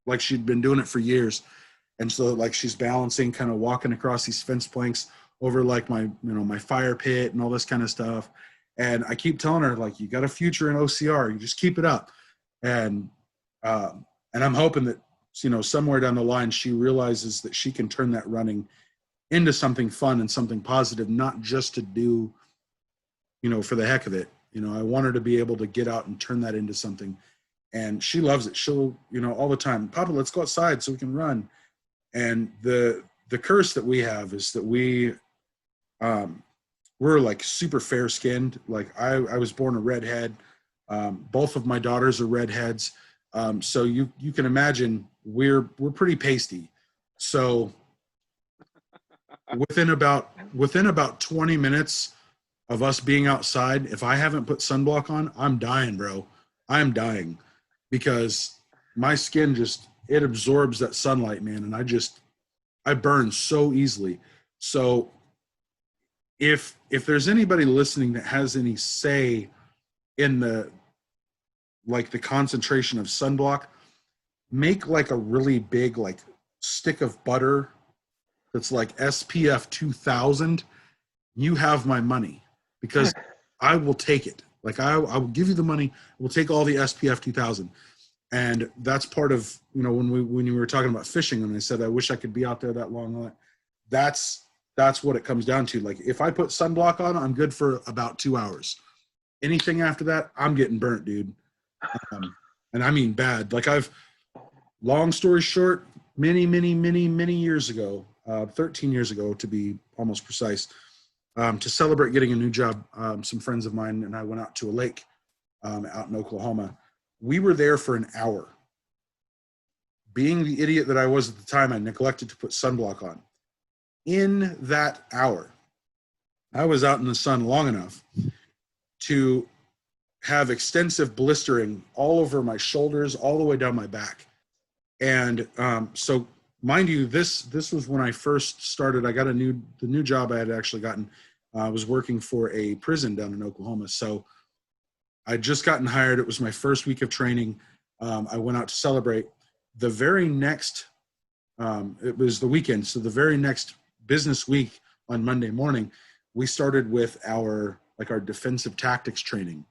like she'd been doing it for years. And so like she's balancing, kind of walking across these fence planks over like my fire pit and all this kind of stuff. And I keep telling her, like, you got a future in OCR, you just keep it up. And I'm hoping that, somewhere down the line, she realizes that she can turn that running into something fun and something positive, not just to do, for the heck of it. I want her to be able to get out and turn that into something. And she loves it. She'll, all the time, Papa, let's go outside so we can run. And the curse that we have is that we're like super fair skinned. Like I was born a redhead. Both of my daughters are redheads. So you can imagine we're pretty pasty. So within about 20 minutes of us being outside, if I haven't put sunblock on, I'm dying, bro. I'm dying, because my skin it absorbs that sunlight, man. And I burn so easily. So if there's anybody listening that has any say in the concentration of sunblock, make like a really big like stick of butter that's like SPF 2000. You have my money because I will take it. Like I will give you the money. We'll take all the SPF 2000. And that's part of, when you were talking about fishing and I said, I wish I could be out there that long. That's what it comes down to. Like if I put sunblock on, I'm good for about 2 hours. Anything after that, I'm getting burnt, dude. And I mean bad. Like long story short, many years ago, 13 years ago to be almost precise, to celebrate getting a new job, some friends of mine and I went out to a lake out in Oklahoma. We were there for an hour. Being the idiot that I was at the time, I neglected to put sunblock on. In that hour, I was out in the sun long enough to have extensive blistering all over my shoulders, all the way down my back. And so, mind you, this was when I first started. I got the new job I had actually gotten. I was working for a prison down in Oklahoma. So I'd just gotten hired. It was my first week of training. I went out to celebrate. The very next, it was the weekend. So the very next business week on Monday morning, we started with our defensive tactics training.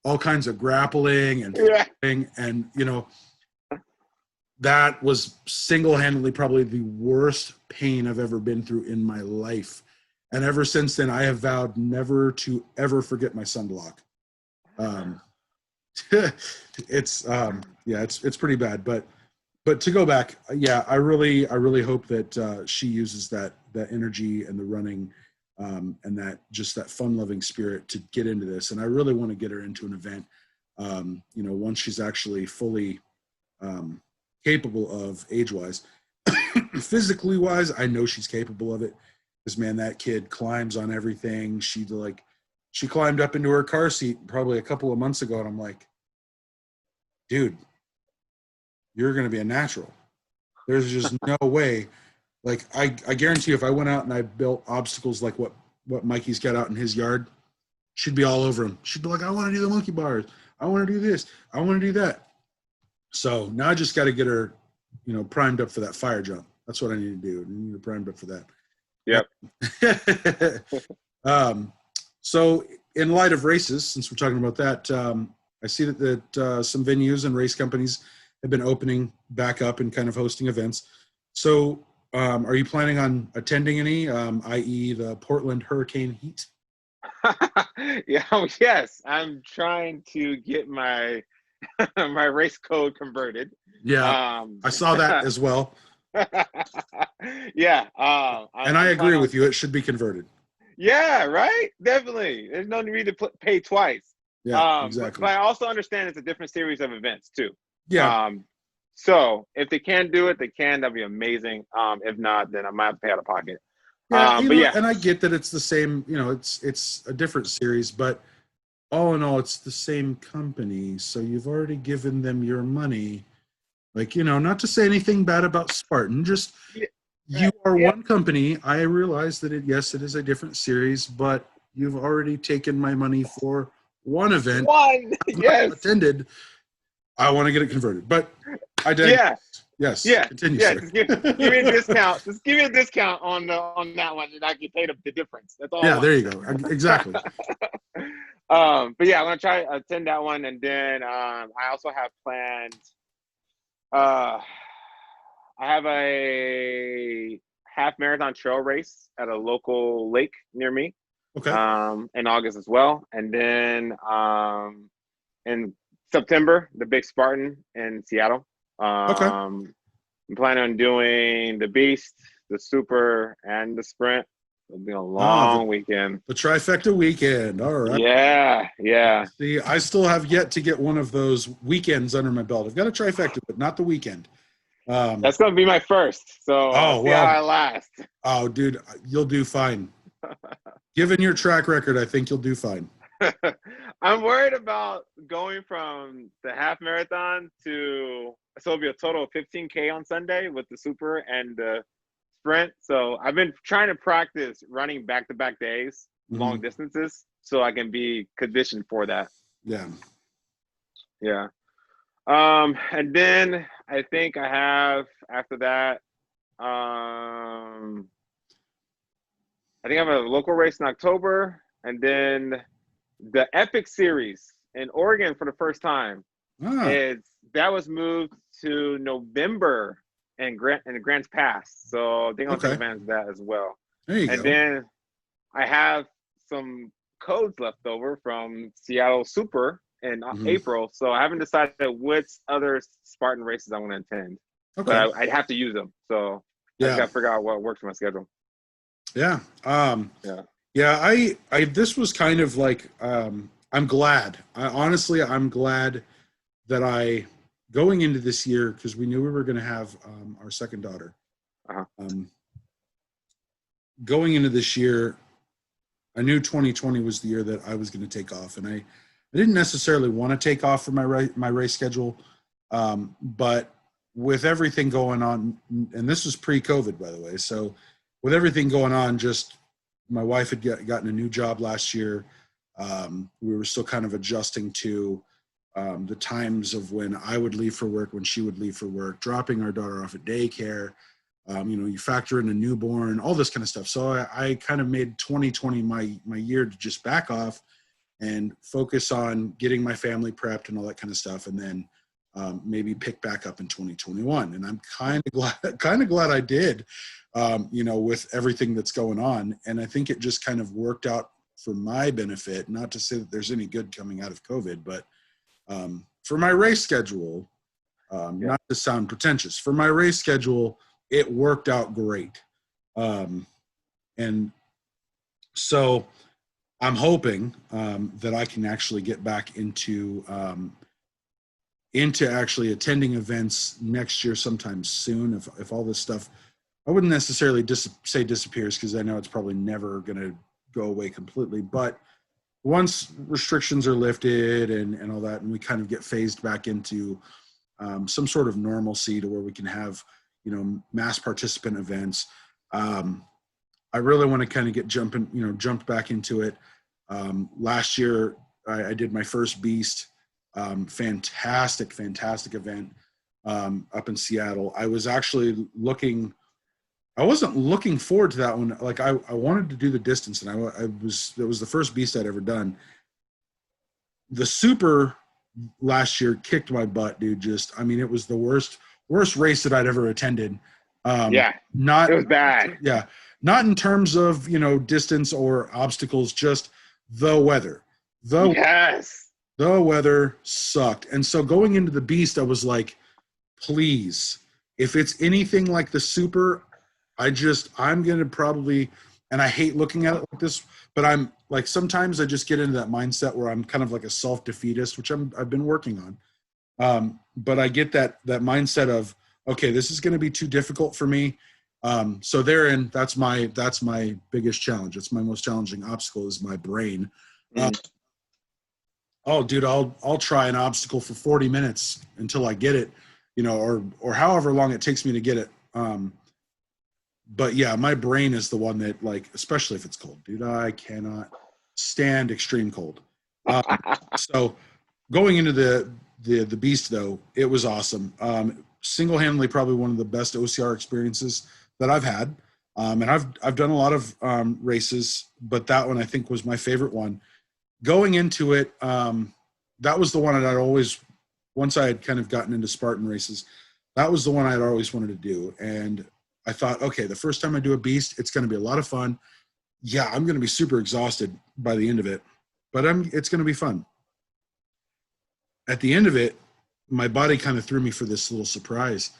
All kinds of grappling and and that was single-handedly probably the worst pain I've ever been through in my life. And ever since then, I have vowed never to ever forget my sunblock. It's pretty bad, but to go back, I really hope that she uses that energy and the running and that fun-loving spirit to get into this. And I really want to get her into an event, once she's actually fully capable of age-wise. Physically wise, I know she's capable of it. Because man, that kid climbs on everything. She climbed up into her car seat probably a couple of months ago, and I'm like, dude, you're going to be a natural. There's just no way. Like I guarantee you, if I went out and I built obstacles like what Mikey's got out in his yard, she'd be all over him. She'd be like, I want to do the monkey bars. I want to do this. I want to do that. So now I just got to get her, primed up for that fire jump. That's what I need to do. I need her primed up for that. Yep. So in light of races, since we're talking about that, I see that some venues and race companies have been opening back up and kind of hosting events. So are you planning on attending any, i.e. the Portland Hurricane Heat? Yes. I'm trying to get my my race code converted. Yeah, I saw that as well. Yeah. And I agree with you. It should be converted. Yeah, right? Definitely. There's no need to pay twice. Yeah, exactly. But I also understand it's a different series of events, too. Yeah. So if they can do it, they can. That'd be amazing. If not, then I might have to pay out of pocket. Yeah, yeah. And I get that it's the same, it's a different series, but all in all, it's the same company. So you've already given them your money. Like, not to say anything bad about Spartan, just you are one company. I realize that it is a different series, but you've already taken my money for one event. Yes. Attended. I want to get it converted, but I did. Yeah. Yes. Yeah. Continue, Yeah. sir. Just give me a discount. Just give me a discount on that one, and I can pay the difference. That's all. Yeah. There you go. Exactly. But yeah, I'm gonna try to attend that one, and then I also have planned. I have a half marathon trail race at a local lake near me. Okay. In August as well, and then in September, the Big Spartan in Seattle. Okay. I'm planning on doing the Beast, the Super, and the Sprint. It'll be a long weekend. The trifecta weekend. All right. Yeah. See, I still have yet to get one of those weekends under my belt. I've got a trifecta, but not the weekend. That's going to be my first. So see how I last. Oh, dude, you'll do fine. Given your track record, I think you'll do fine. I'm worried about going from the half marathon so it'll be a total of 15K on Sunday with the Super and the Sprint. So I've been trying to practice running back-to-back days, long distances, so I can be conditioned for that. Yeah. Yeah. And then I think I have after that. Um, I think I have a local race in October, and then the Epic Series in Oregon for the first time. Ah, That was moved to November in Grants Pass, so I think I'll take okay. advantage of that as well. There you And go. then I have some codes left over from Seattle Super in Hmm. April, so I haven't decided which other Spartan races I want to attend, but Okay. I'd have to use them. So I just Yeah. got to figure out what works for my schedule. Yeah. Yeah. Yeah. This was kind of like, I'm glad. Honestly, I'm glad that going into this year, because we knew we were going to have our second daughter. Uh-huh. Going into this year, I knew 2020 was the year that I was going to take off, and I didn't necessarily want to take off for my race schedule, but with everything going on, and this was pre-COVID, by the way, so with everything going on, just my wife had gotten a new job last year. We were still kind of adjusting to the times of when I would leave for work, when she would leave for work, dropping our daughter off at daycare. You factor in a newborn, all this kind of stuff. So I kind of made 2020 my year to just back off and focus on getting my family prepped and all that kind of stuff, and then maybe pick back up in 2021. And I'm kind of glad I did, with everything that's going on. And I think it just kind of worked out for my benefit. Not to say that there's any good coming out of COVID, but for my race schedule, Yeah. not to sound pretentious, for my race schedule, it worked out great. And so I'm hoping that I can actually get back into actually attending events next year sometime soon. If all this stuff, I wouldn't necessarily say disappears, because I know it's probably never going to go away completely. But once restrictions are lifted and all that, and we kind of get phased back into some sort of normalcy to where we can have, mass participant events. I really want to kind of get jumped back into it. Last year, I did my first Beast. Fantastic event up in Seattle. I wasn't looking forward to that one. Like I wanted to do the distance, and it was the first Beast I'd ever done. The Super last year kicked my butt, dude. It was the worst race that I'd ever attended. Yeah. Not It was bad. Yeah, not in terms of distance or obstacles, just the weather. Yes. The weather sucked, and so going into the Beast, I was like, please, if it's anything like the Super, I'm gonna probably, and I hate looking at it like this, but I'm like, sometimes I just get into that mindset where I'm kind of like a self-defeatist, which I've been working on. But I get that mindset of, okay, this is going to be too difficult for me. So therein, that's my biggest challenge. It's my most challenging obstacle is my brain. Oh, dude, I'll try an obstacle for 40 minutes until I get it, or however long it takes me to get it. But yeah, my brain is the one that, like, especially if it's cold, dude, I cannot stand extreme cold. So going into the Beast, though, it was awesome. Single-handedly, probably one of the best OCR experiences that I've had. And I've done a lot of races, but that one I think was my favorite one. Going into it, that was the one that I'd always, once I had kind of gotten into Spartan races, that was the one I'd always wanted to do. And I thought, okay, the first time I do a Beast, it's going to be a lot of fun. Yeah, I'm going to be super exhausted by the end of it, but it's going to be fun. At the end of it, my body kind of threw me for this little surprise,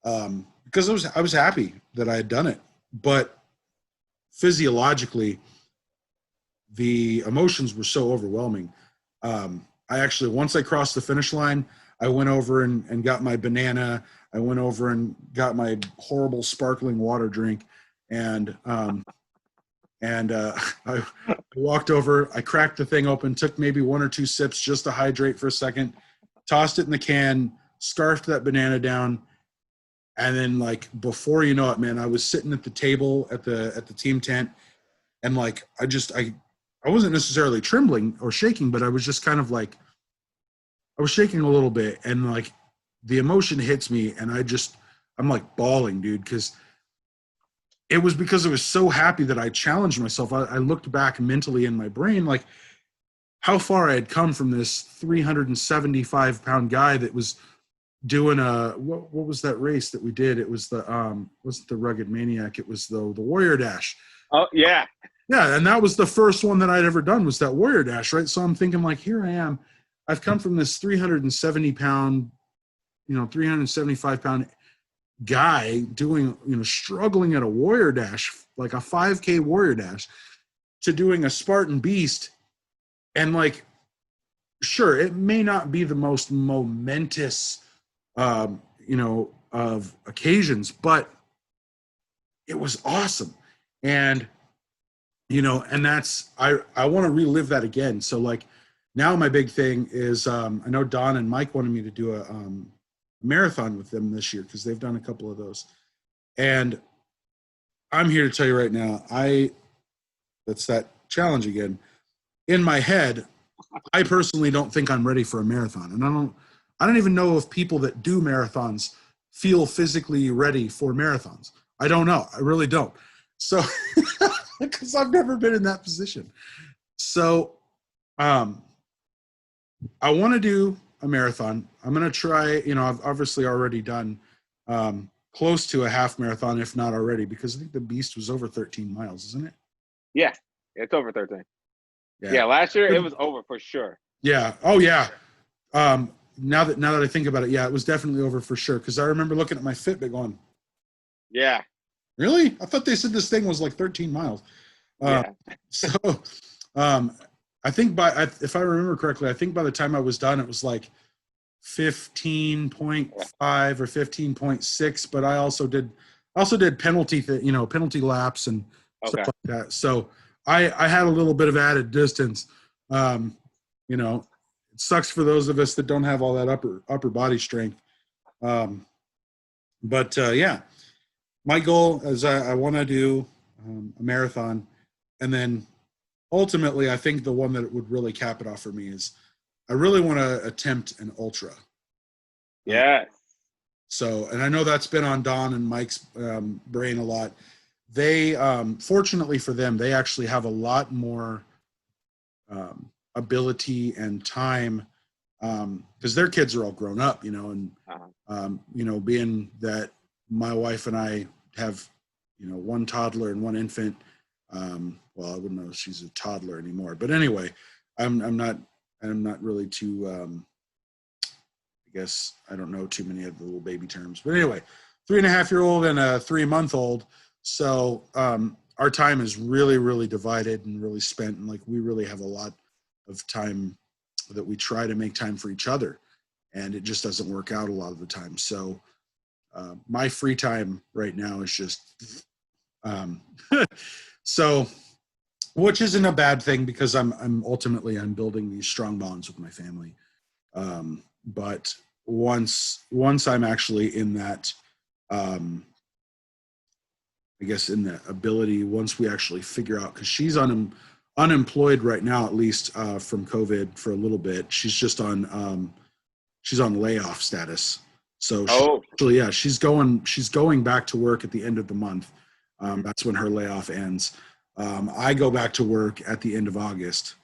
because I was happy that I had done it, but physiologically, the emotions were so overwhelming. I actually, once I crossed the finish line, I went over and got my banana. I went over and got my horrible sparkling water drink, and I walked over. I cracked the thing open, took maybe one or two sips just to hydrate for a second, tossed it in the can, scarfed that banana down, and then, like, before you know it, man, I was sitting at the table at the team tent, and like I wasn't necessarily trembling or shaking, but I was just kind of like, was shaking a little bit, and like the emotion hits me, and I'm like bawling, dude, because it was because I was so happy that I challenged myself. I looked back mentally in my brain, like how far I had come from this 375-pound guy that was doing what was that race that we did? It was wasn't the Rugged Maniac, it was the Warrior Dash. Oh yeah. Yeah, and that was the first one that I'd ever done, was that Warrior Dash, right? So I'm thinking, like, here I am. I've come from this 370-pound, 375-pound guy doing, struggling at a Warrior Dash, like a 5K Warrior Dash, to doing a Spartan Beast. And, like, sure, it may not be the most momentous, of occasions, but it was awesome. And and that's, I want to relive that again. So like now my big thing is, I know Don and Myke wanted me to do a marathon with them this year, because they've done a couple of those. And I'm here to tell you right now, that's that challenge again. In my head, I personally don't think I'm ready for a marathon. And I don't even know if people that do marathons feel physically ready for marathons. I don't know. I really don't. So, because I've never been in that position. So, I want to do a marathon. I'm going to try, I've obviously already done close to a half marathon, if not already, because I think the Beast was over 13 miles, isn't it? Yeah. It's over 13. Yeah. Last year it was over for sure. Yeah. Oh yeah. Now that I think about it, yeah, it was definitely over for sure. Because I remember looking at my Fitbit going, yeah. Really? I thought they said this thing was like 13 miles. So I think if I remember correctly, I think by the time I was done, it was like 15.5 or 15.6. But I also did penalty laps and stuff like that. So I had a little bit of added distance. It sucks for those of us that don't have all that upper body strength. But yeah. My goal is I want to do a marathon, and then ultimately I think the one that would really cap it off for me is I really want to attempt an ultra. Yeah. And I know that's been on Don and Mike's brain a lot. They, fortunately for them, they actually have a lot more ability and time, because their kids are all grown up, and being that my wife and I have, one toddler and one infant. Well, I wouldn't know if she's a toddler anymore, but anyway, I'm not really too, I guess I don't know too many of the little baby terms, but anyway, 3.5-year-old and a 3-month-old. So, our time is really, really divided and really spent. And like, we really have a lot of time that we try to make time for each other, and it just doesn't work out a lot of the time. So, my free time right now is just, so, which isn't a bad thing, because I'm ultimately building these strong bonds with my family. But once I'm actually in that, I guess in the ability, once we actually figure out, because she's unemployed right now, at least from COVID for a little bit. She's just on layoff status. So she's going back to work at the end of the month. That's when her layoff ends. I go back to work at the end of August.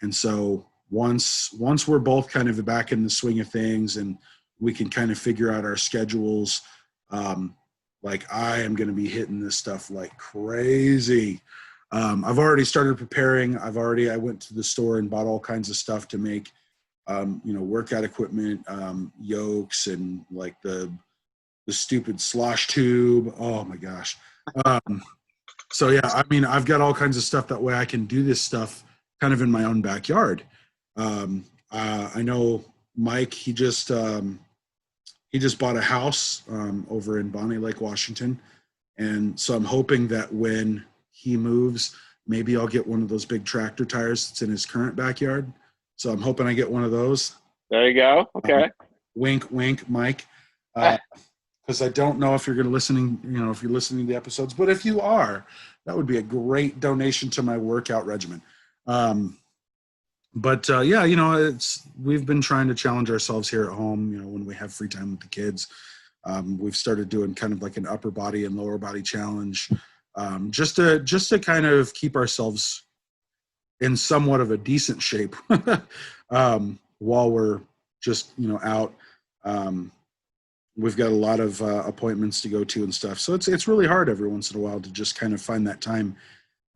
And so once we're both kind of back in the swing of things and we can kind of figure out our schedules, like I am going to be hitting this stuff like crazy. I've already started preparing. I went to the store and bought all kinds of stuff to make, workout equipment, yokes, and like the stupid slosh tube. Oh my gosh. So yeah, I mean, I've got all kinds of stuff that way I can do this stuff kind of in my own backyard. I know Myke, he just bought a house over in Bonnie Lake, Washington. And so I'm hoping that when he moves, maybe I'll get one of those big tractor tires that's in his current backyard. So I'm hoping I get one of those. There you go. Okay. Wink, wink, Myke. Because I don't know if you're going to if you're listening to the episodes, but if you are, that would be a great donation to my workout regimen. But yeah, we've been trying to challenge ourselves here at home. When we have free time with the kids, we've started doing kind of like an upper body and lower body challenge, just to kind of keep ourselves in somewhat of a decent shape while we're just out. We've got a lot of appointments to go to and stuff, so it's really hard every once in a while to just kind of find that time.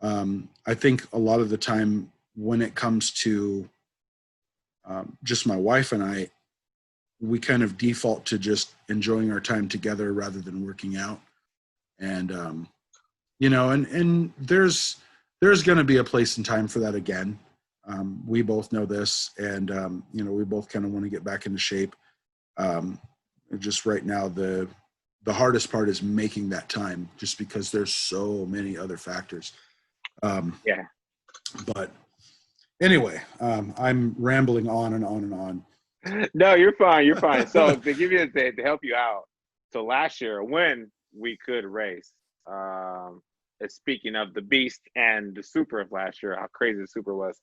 I think a lot of the time when it comes to just my wife and I, we kind of default to just enjoying our time together rather than working out. And, and there's going to be a place and time for that again. We both know this, and, we both kind of want to get back into shape. Just right now, the hardest part is making that time, just because there's so many other factors. Yeah. But anyway, I'm rambling on and on and on. No, you're fine. You're fine. So to give you to help you out. So last year, when we could race, speaking of the beast and the super of last year, how crazy the super was.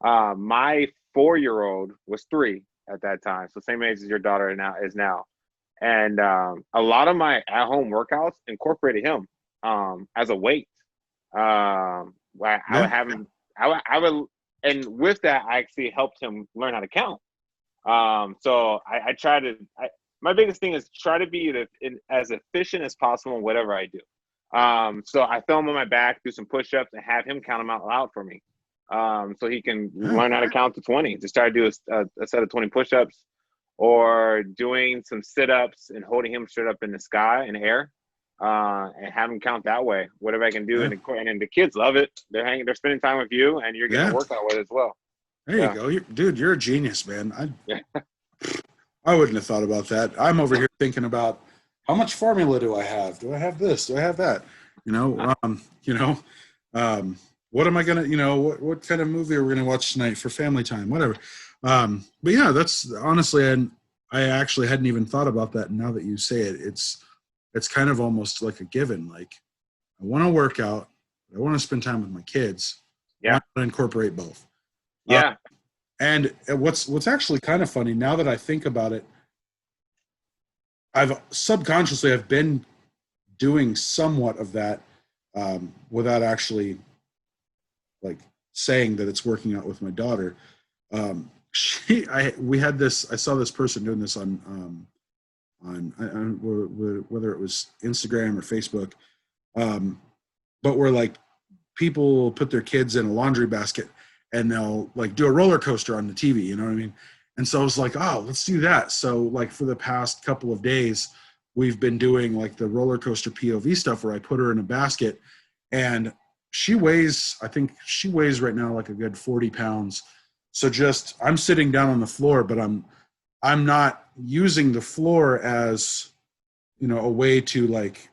My 4-year-old was 3 at that time, so same age as your daughter is now. And a lot of my at-home workouts incorporated him as a weight. I would have him. I would, and with that, I actually helped him learn how to count. So I try to. My biggest thing is try to be as efficient as possible in whatever I do. So I throw him on my back, do some push-ups, and have him count them out loud for me. So he can learn how to count to 20. Just try to do a set of 20 push-ups, or doing some sit-ups and holding him straight up in the sky and air, and have him count that way. Whatever I can do, and the kids love it. They're spending time with you, and you're getting a workout with it as well. There you go, dude. You're a genius, man. I wouldn't have thought about that. I'm over here thinking about how much formula do I have? Do I have this? Do I have that? What am I gonna? What kind of movie are we gonna watch tonight for family time? Whatever. But yeah, that's honestly, and I actually hadn't even thought about that. Now that you say it, it's kind of almost like a given. Like, I want to work out, I want to spend time with my kids. Yeah. I want to incorporate both. Yeah. And what's actually kind of funny, now that I think about it, I've been doing somewhat of that without actually like saying that it's working out with my daughter. I saw this person doing this on whether it was Instagram or Facebook, but where like people put their kids in a laundry basket and they'll like do a roller coaster on the TV, you know what I mean? And so I was like, oh, let's do that. So like for the past couple of days, we've been doing like the roller coaster POV stuff where I put her in a basket, and I think she weighs right now like a good 40 pounds. So I'm sitting down on the floor, but I'm not using the floor as, a way to like,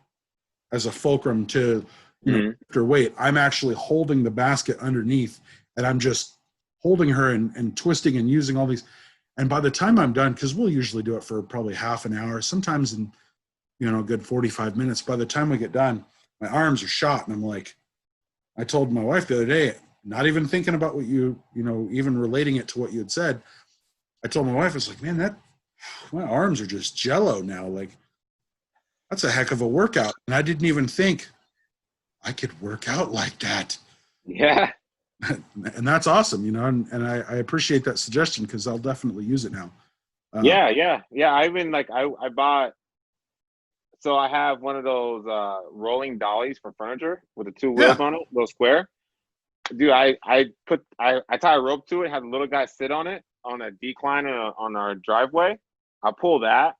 as a fulcrum to, lift her weight. I'm actually holding the basket underneath, and I'm just holding her and twisting and using all these. And by the time I'm done, because we'll usually do it for probably half an hour, sometimes in, a good 45 minutes. By the time we get done, my arms are shot. And I'm like, I told my wife the other day, not even thinking about what even relating it to what you had said. I told my wife, I was like, man, my arms are just jello now. Like, that's a heck of a workout. And I didn't even think I could work out like that. Yeah. And that's awesome, and I appreciate that suggestion, because I'll definitely use it now. Yeah. I even I bought. So I have one of those rolling dollies for furniture with the 2 wheels on it, little square. Dude, I tie a rope to it, have the little guy sit on it on a decline on our driveway. I pull that.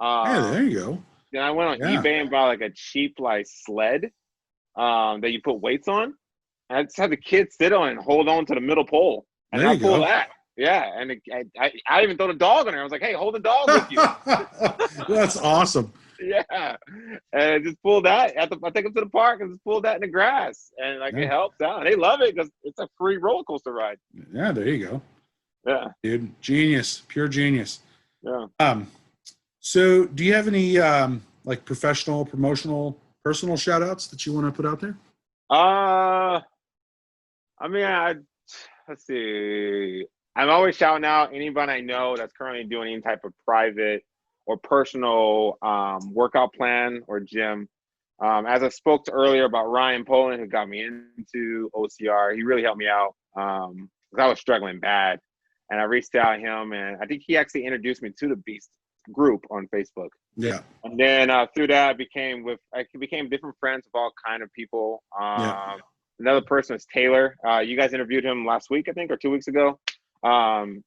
Yeah, there you go. Then I went on eBay and bought like a cheap sled that you put weights on. And I just had the kids sit on it and hold on to the middle pole. And I pull that. Yeah. And I even throw the dog on there. I was like, hey, hold the dog with you. That's awesome. Yeah. And I just pull that. I take them to the park and just pull that in the grass. And it helps out. And they love it because it's a free roller coaster ride. Yeah, there you go. Yeah. Dude, genius. Pure genius. Yeah. So do you have any professional, promotional, personal shout outs that you want to put out there? let's see. I'm always shouting out anybody I know that's currently doing any type of private or personal workout plan or gym. As I spoke to earlier about Ryan Poland, who got me into OCR, he really helped me out because I was struggling bad. And I reached out to him, and I think he actually introduced me to the Beast group on Facebook. Yeah. And then through that, I became different friends with all kind of people. Yeah. Another person is Taylor. You guys interviewed him last week, I think, or 2 weeks ago.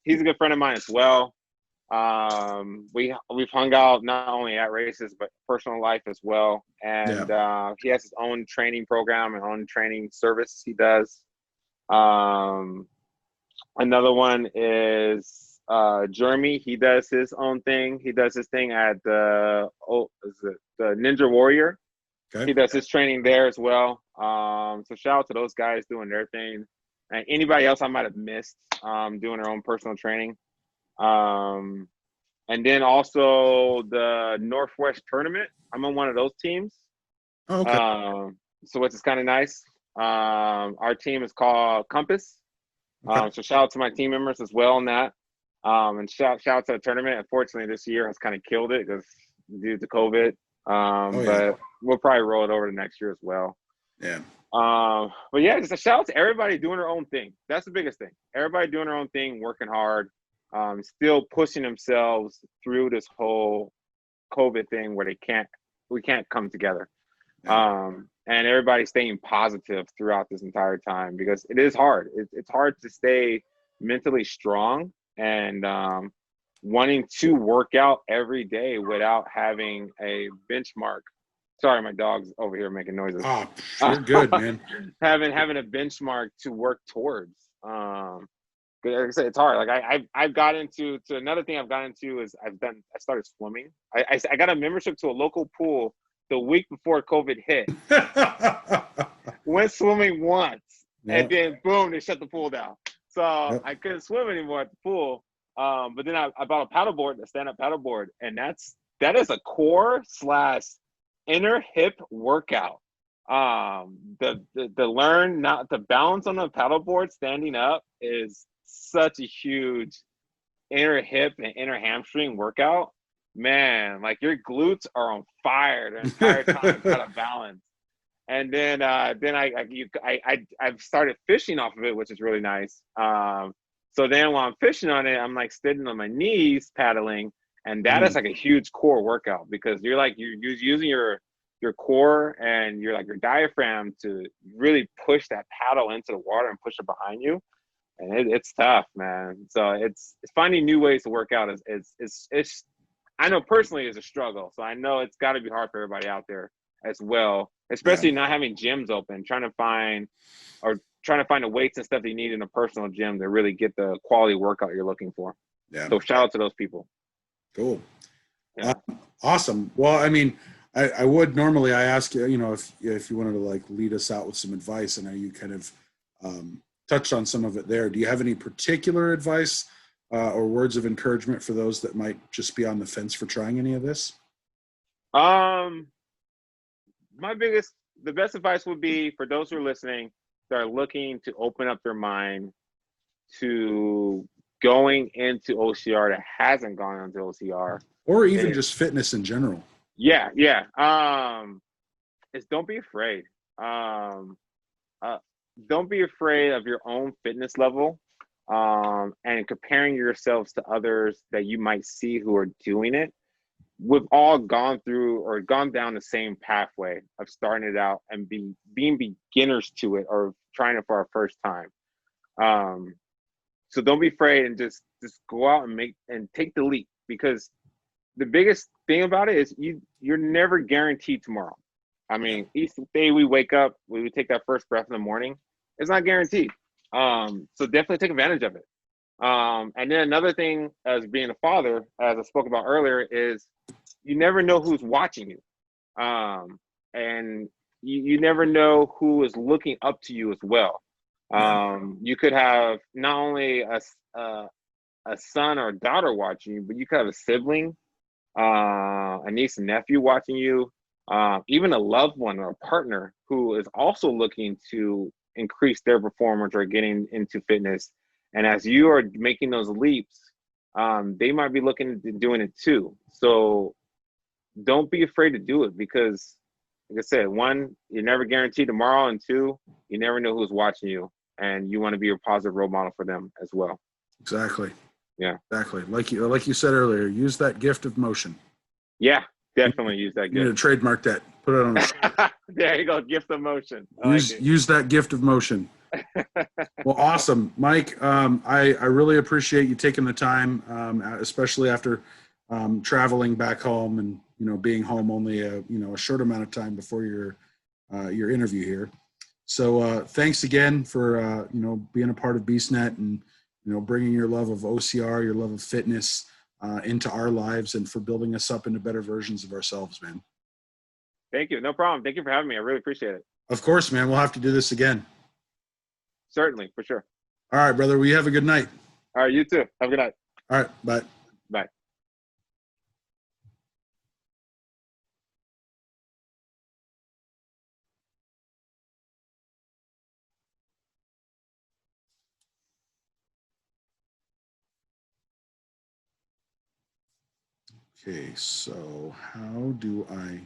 He's a good friend of mine as well. We've hung out not only at races but personal life as well. And he has his own training program and own training service he does. Another one is Jeremy. He does his own thing. He does his thing at the Ninja Warrior. Okay. He does his training there as well. So shout out to those guys doing their thing, and anybody else I might have missed doing their own personal training. And then also the Northwest tournament. I'm on one of those teams. Oh, okay. So which is kind of nice. Our team is called Compass. Okay. So shout out to my team members as well on that. And shout out to the tournament. Unfortunately, this year has kind of killed it because due to COVID. But we'll probably roll it over to next year as well. Yeah. But yeah, just a shout out to everybody doing their own thing. That's the biggest thing. Everybody doing their own thing, working hard, still pushing themselves through this whole COVID thing where we can't come together. Yeah. And everybody staying positive throughout this entire time because it is hard. It's hard to stay mentally strong and wanting to work out every day without having a benchmark. Sorry, my dog's over here making noises. Oh, you're good, man. having a benchmark to work towards. Like I said, it's hard. Like I've got into another thing I've got into is I started swimming. I got a membership to a local pool the week before COVID hit. Went swimming once, and then boom, they shut the pool down. So I couldn't swim anymore at the pool. But then I bought a paddleboard, a stand-up paddleboard, and that is a core / inner hip workout. The learn not the balance on the paddleboard standing up is such a huge inner hip and inner hamstring workout. Man, like your glutes are on fire the entire time trying to balance. And then I've started fishing off of it, which is really nice. So then while I'm fishing on it, I'm like standing on my knees paddling, and that is like a huge core workout because you're using your core and your diaphragm to really push that paddle into the water and push it behind you. And it's tough, man. So it's finding new ways to work out is I know personally is a struggle. So I know it's got to be hard for everybody out there as well, especially not having gyms open, trying to find the weights and stuff that you need in a personal gym to really get the quality workout you're looking for. Yeah. So shout out to those people. Cool. Yeah. Awesome. Well, I mean, I would normally I ask you, if you wanted to like lead us out with some advice. I know you kind of touched on some of it there. Do you have any particular advice or words of encouragement for those that might just be on the fence for trying any of this? The best advice would be for those who are listening that are looking to open up their mind to going into OCR that hasn't gone into OCR. Or even just fitness in general. Yeah. Is don't be afraid. Don't be afraid of your own fitness level and comparing yourselves to others that you might see who are doing it. We've all gone through or gone down the same pathway of starting it out and being beginners to it or trying it for our first time. So don't be afraid and just go out and take the leap, because the biggest thing about it is you're never guaranteed tomorrow. I mean, each day we wake up, we take that first breath in the morning, it's not guaranteed. So definitely take advantage of it. And then another thing as being a father, as I spoke about earlier, is you never know who's watching you. And you never know who is looking up to you as well. You could have not only a son or a daughter watching you, but you could have a sibling, a niece and nephew watching you, even a loved one or a partner who is also looking to increase their performance or getting into fitness. And as you are making those leaps, they might be looking at doing it too. So don't be afraid to do it, because like I said, one, you're never guaranteed tomorrow, and two, you never know who's watching you, and you want to be a positive role model for them as well. Exactly. Yeah. Exactly. Like you said earlier, use that gift of motion. Yeah, definitely use that You need to gift. trademark that. Put it on a shirt. There you go, gift of motion. I like it. Use that gift of motion. Well, awesome, Myke. I really appreciate you taking the time, especially after traveling back home and being home only a short amount of time before your interview here. So thanks again for being a part of BeastNet and bringing your love of OCR, your love of fitness into our lives, and for building us up into better versions of ourselves, man. Thank you. No problem. Thank you for having me. I really appreciate it. Of course, man. We'll have to do this again. Certainly, for sure. All right, brother. Well, you have a good night. All right, you too. Have a good night. All right, bye. Bye. Okay, so how do I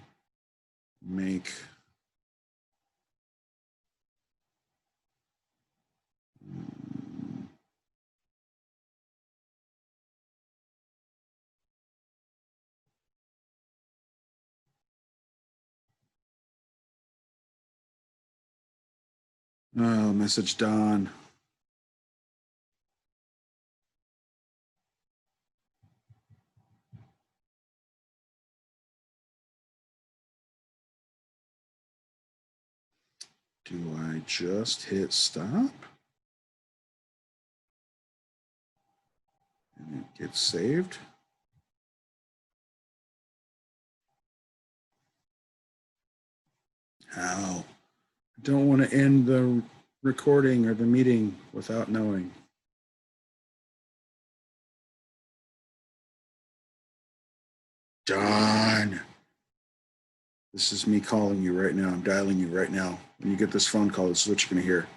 make message Don. Do I just hit stop? And it gets saved? How? I don't want to end the recording or the meeting without knowing. Don. This is me calling you right now. I'm dialing you right now. When you get this phone call, this is what you're going to hear.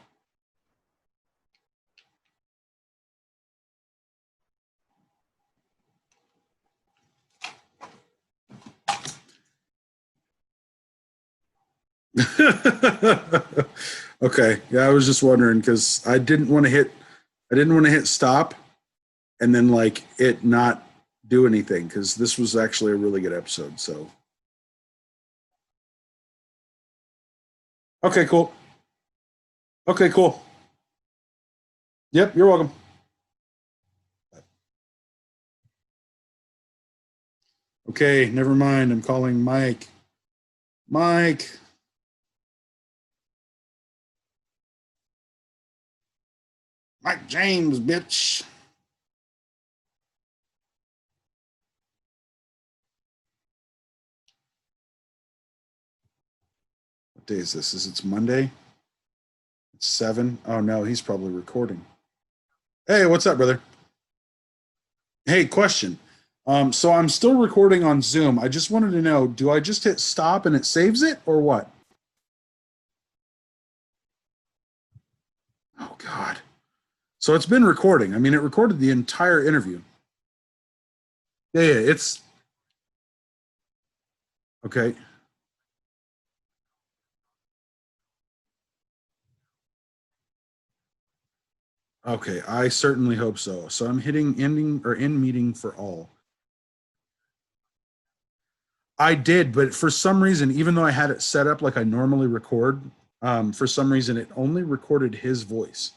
Okay. Yeah, I was just wondering because I didn't want to hit stop and then like it not do anything, because this was actually a really good episode. So okay, cool. Okay, cool. Yep, you're welcome. Okay, never mind. I'm calling Myke. Myke. Myke James, bitch. What day is this? It's Monday? It's 7. Oh no, he's probably recording. Hey, what's up, brother? Hey, question. So I'm still recording on Zoom. I just wanted to know, do I just hit stop and it saves it or what? Oh God. So it's been recording. I mean, it recorded the entire interview. Yeah, it's okay. Okay, I certainly hope so. So I'm hitting ending or end meeting for all. I did, but for some reason, even though I had it set up like I normally record, for some reason it only recorded his voice.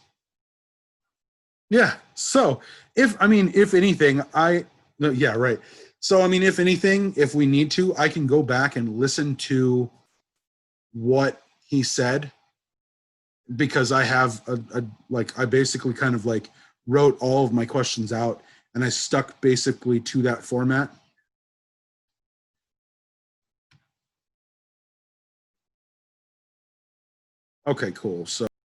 Yeah. So if anything, no, yeah, right. So I mean, if anything, if we need to, I can go back and listen to what he said, because I have I basically kind of like wrote all of my questions out and I stuck basically to that format. Okay, cool. So